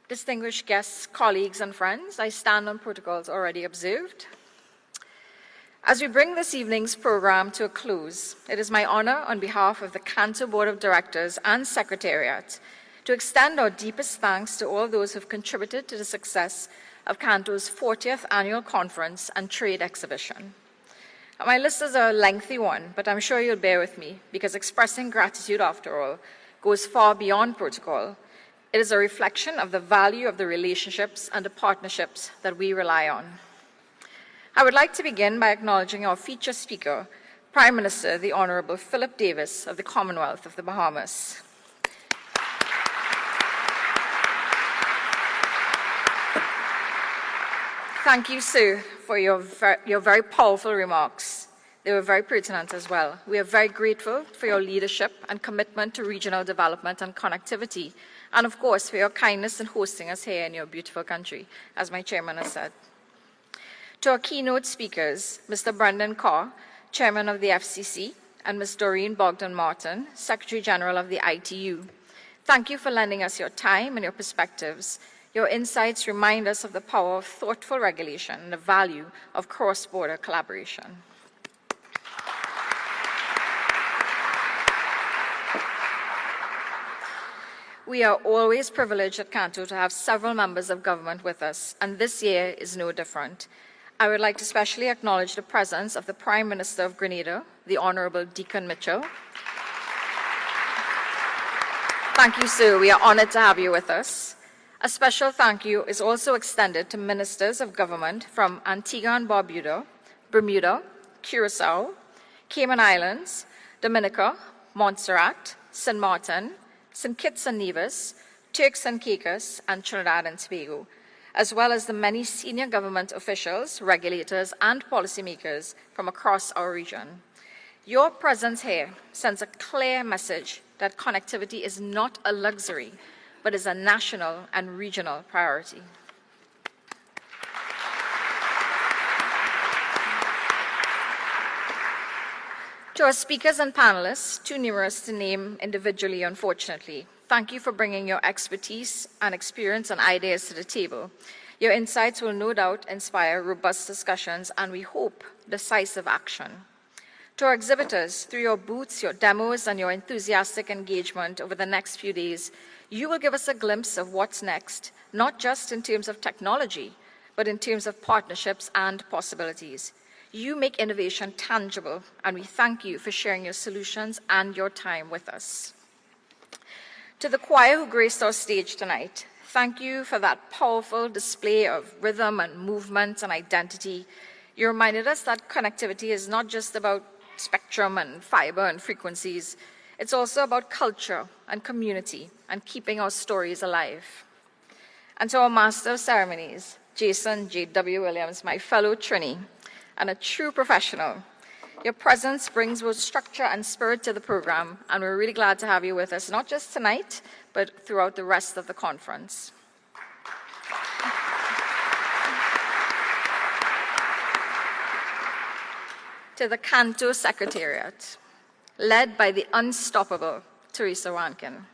Distinguished guests, colleagues, and friends, I stand on protocols already observed. As we bring this evening's program to a close, it is my honor on behalf of the Canto Board of Directors and Secretariat to extend our deepest thanks to all those who have contributed to the success of Canto's 40th Annual Conference and Trade Exhibition. My list is a lengthy one, but I'm sure you'll bear with me, because expressing gratitude, after all, goes far beyond protocol. It is a reflection of the value of the relationships and the partnerships that we rely on. I would like to begin by acknowledging our featured speaker, Prime Minister, the Honorable Philip Davis of the Commonwealth of the Bahamas. Thank you, sir, for your very powerful remarks. They were very pertinent as well. We are very grateful for your leadership and commitment to regional development and connectivity, and of course for your kindness in hosting us here in your beautiful country, as my chairman has said. To our keynote speakers, Mr. Brendan Carr, Chairman of the FCC, and Ms. Doreen Bogdan-Martin, Secretary General of the ITU, thank you for lending us your time and your perspectives. Your insights remind us of the power of thoughtful regulation and the value of cross-border collaboration. We are always privileged at Canto to have several members of government with us, and this year is no different. I would like to especially acknowledge the presence of the Prime Minister of Grenada, the Honorable Deacon Mitchell. Thank you, sir. We are honored to have you with us. A special thank you is also extended to ministers of government from Antigua and Barbuda, Bermuda, Curacao, Cayman Islands, Dominica, Montserrat, St. Martin, St. Kitts and Nevis, Turks and Caicos, and Trinidad and Tobago, as well as the many senior government officials, regulators, and policymakers from across our region. Your presence here sends a clear message that connectivity is not a luxury, but is a national and regional priority. To our speakers and panelists, too numerous to name individually, unfortunately, thank you for bringing your expertise and experience and ideas to the table. Your insights will no doubt inspire robust discussions and, we hope, decisive action. To our exhibitors, through your booths, your demos, and your enthusiastic engagement over the next few days, you will give us a glimpse of what's next, not just in terms of technology, but in terms of partnerships and possibilities. You make innovation tangible, and we thank you for sharing your solutions and your time with us. To the choir who graced our stage tonight, thank you for that powerful display of rhythm and movement and identity. You reminded us that connectivity is not just about spectrum and fiber and frequencies. It's also about culture and community and keeping our stories alive. And to our Master of Ceremonies, Jason J.W. Williams, my fellow Trini, and a true professional, your presence brings both structure and spirit to the program, and we're really glad to have you with us, not just tonight, but throughout the rest of the conference. To the Canto Secretariat, led by the unstoppable Teresa Rankin.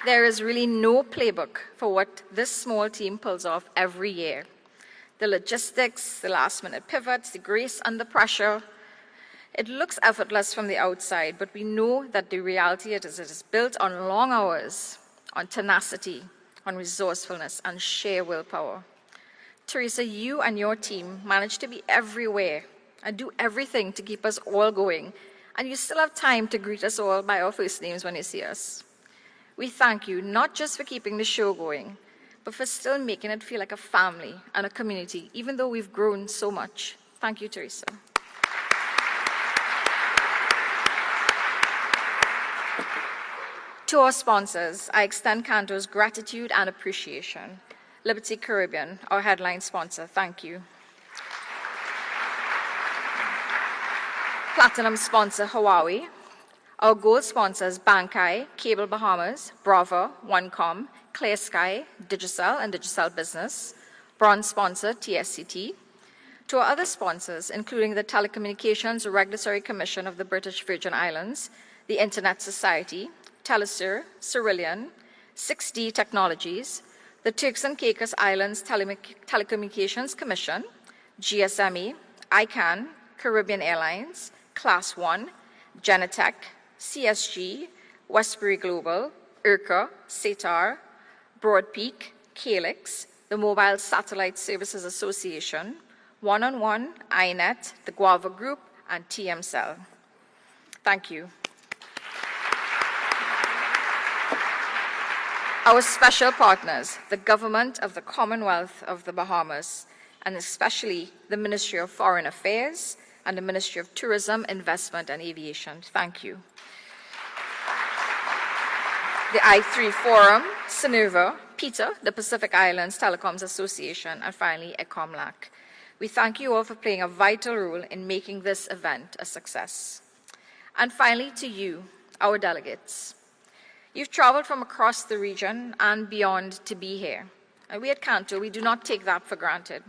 There is really no playbook for what this small team pulls off every year. The logistics, the last-minute pivots, the grace under pressure. It looks effortless from the outside, but we know that the reality is it is built on long hours, on tenacity, on resourcefulness, and sheer willpower. Teresa, you and your team manage to be everywhere and do everything to keep us all going, and you still have time to greet us all by our first names when you see us. We thank you not just for keeping the show going, but for still making it feel like a family and a community, even though we've grown so much. Thank you, Teresa. To our sponsors, I extend Canto's gratitude and appreciation. Liberty Caribbean, our headline sponsor, thank you. Platinum sponsor, Hawaii. Our gold sponsors, Bankai, Cable Bahamas, Brava, OneCom, Clear Sky, Digicel, and Digicel Business. Bronze sponsor, TSCT. To our other sponsors, including the Telecommunications Regulatory Commission of the British Virgin Islands, the Internet Society, Telesur, Cerillion, 6D Technologies, the Turks and Caicos Islands Telecommunications Commission, GSME, ICANN, Caribbean Airlines, Class 1, Genetec, CSG, Westbury Global, IRCA, SATAR, Broadpeak, Calix, the Mobile Satellite Services Association, One-on-One, iNet, the Guava Group, and TMCell. Thank you. Our special partners, the Government of the Commonwealth of the Bahamas, and especially the Ministry of Foreign Affairs and the Ministry of Tourism, Investment, and Aviation. Thank you. The I3 Forum, Sinerva, PETA, the Pacific Islands Telecoms Association, and finally, ECOMLAC. We thank you all for playing a vital role in making this event a success. And finally, to you, our delegates. You've traveled from across the region and beyond to be here. And we at Canto, we do not take that for granted.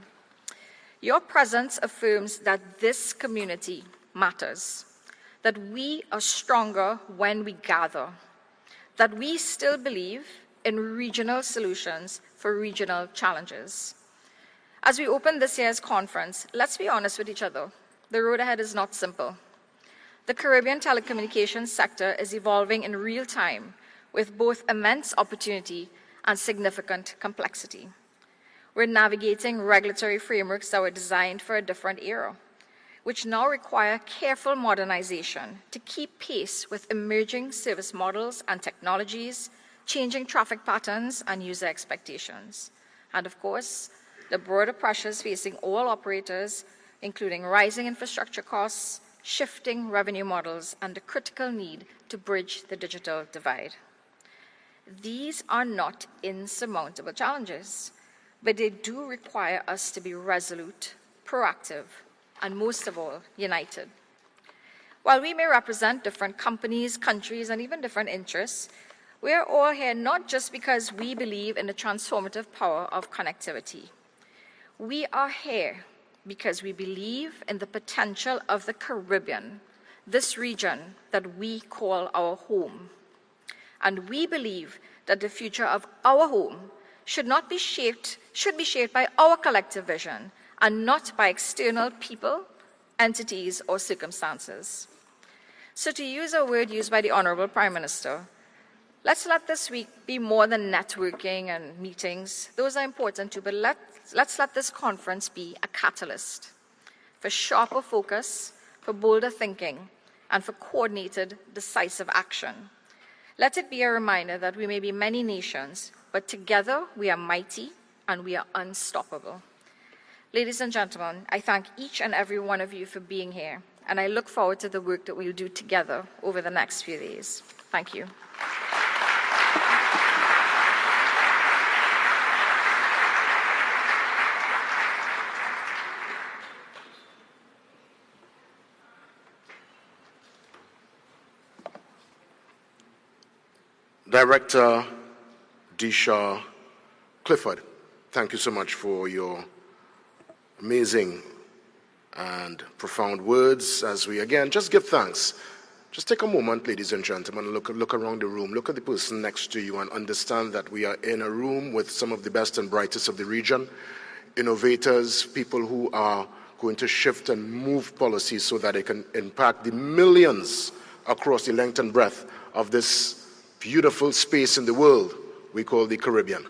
Your presence affirms that this community matters, that we are stronger when we gather, that we still believe in regional solutions for regional challenges. As we open this year's conference, let's be honest with each other. The road ahead is not simple. The Caribbean telecommunications sector is evolving in real time with both immense opportunity and significant complexity. We're navigating regulatory frameworks that were designed for a different era, which now require careful modernization to keep pace with emerging service models and technologies, changing traffic patterns and user expectations. And of course, the broader pressures facing all operators, including rising infrastructure costs, shifting revenue models, and the critical need to bridge the digital divide. These are not insurmountable challenges, but they do require us to be resolute, proactive, and most of all, united. While we may represent different companies, countries, and even different interests, we are all here not just because we believe in the transformative power of connectivity. We are here because we believe in the potential of the Caribbean, this region that we call our home. And we believe that the future of our home should be shaped by our collective vision and not by external people, entities, or circumstances. So to use a word used by the Honorable Prime Minister, let's let this week be more than networking and meetings. Those are important too, but let's let this conference be a catalyst for sharper focus, for bolder thinking, and for coordinated, decisive action. Let it be a reminder that we may be many nations, but together we are mighty and we are unstoppable. Ladies and gentlemen, I thank each and every one of you for being here, and I look forward to the work that we'll do together over the next few days. Thank you. Director Disha Clifford, thank you so much for your amazing and profound words as we again just give thanks. Just take a moment, ladies and gentlemen, look around the room, look at the person next to you and understand that we are in a room with some of the best and brightest of the region, innovators, people who are going to shift and move policies so that it can impact the millions across the length and breadth of this beautiful space in the world we call the Caribbean.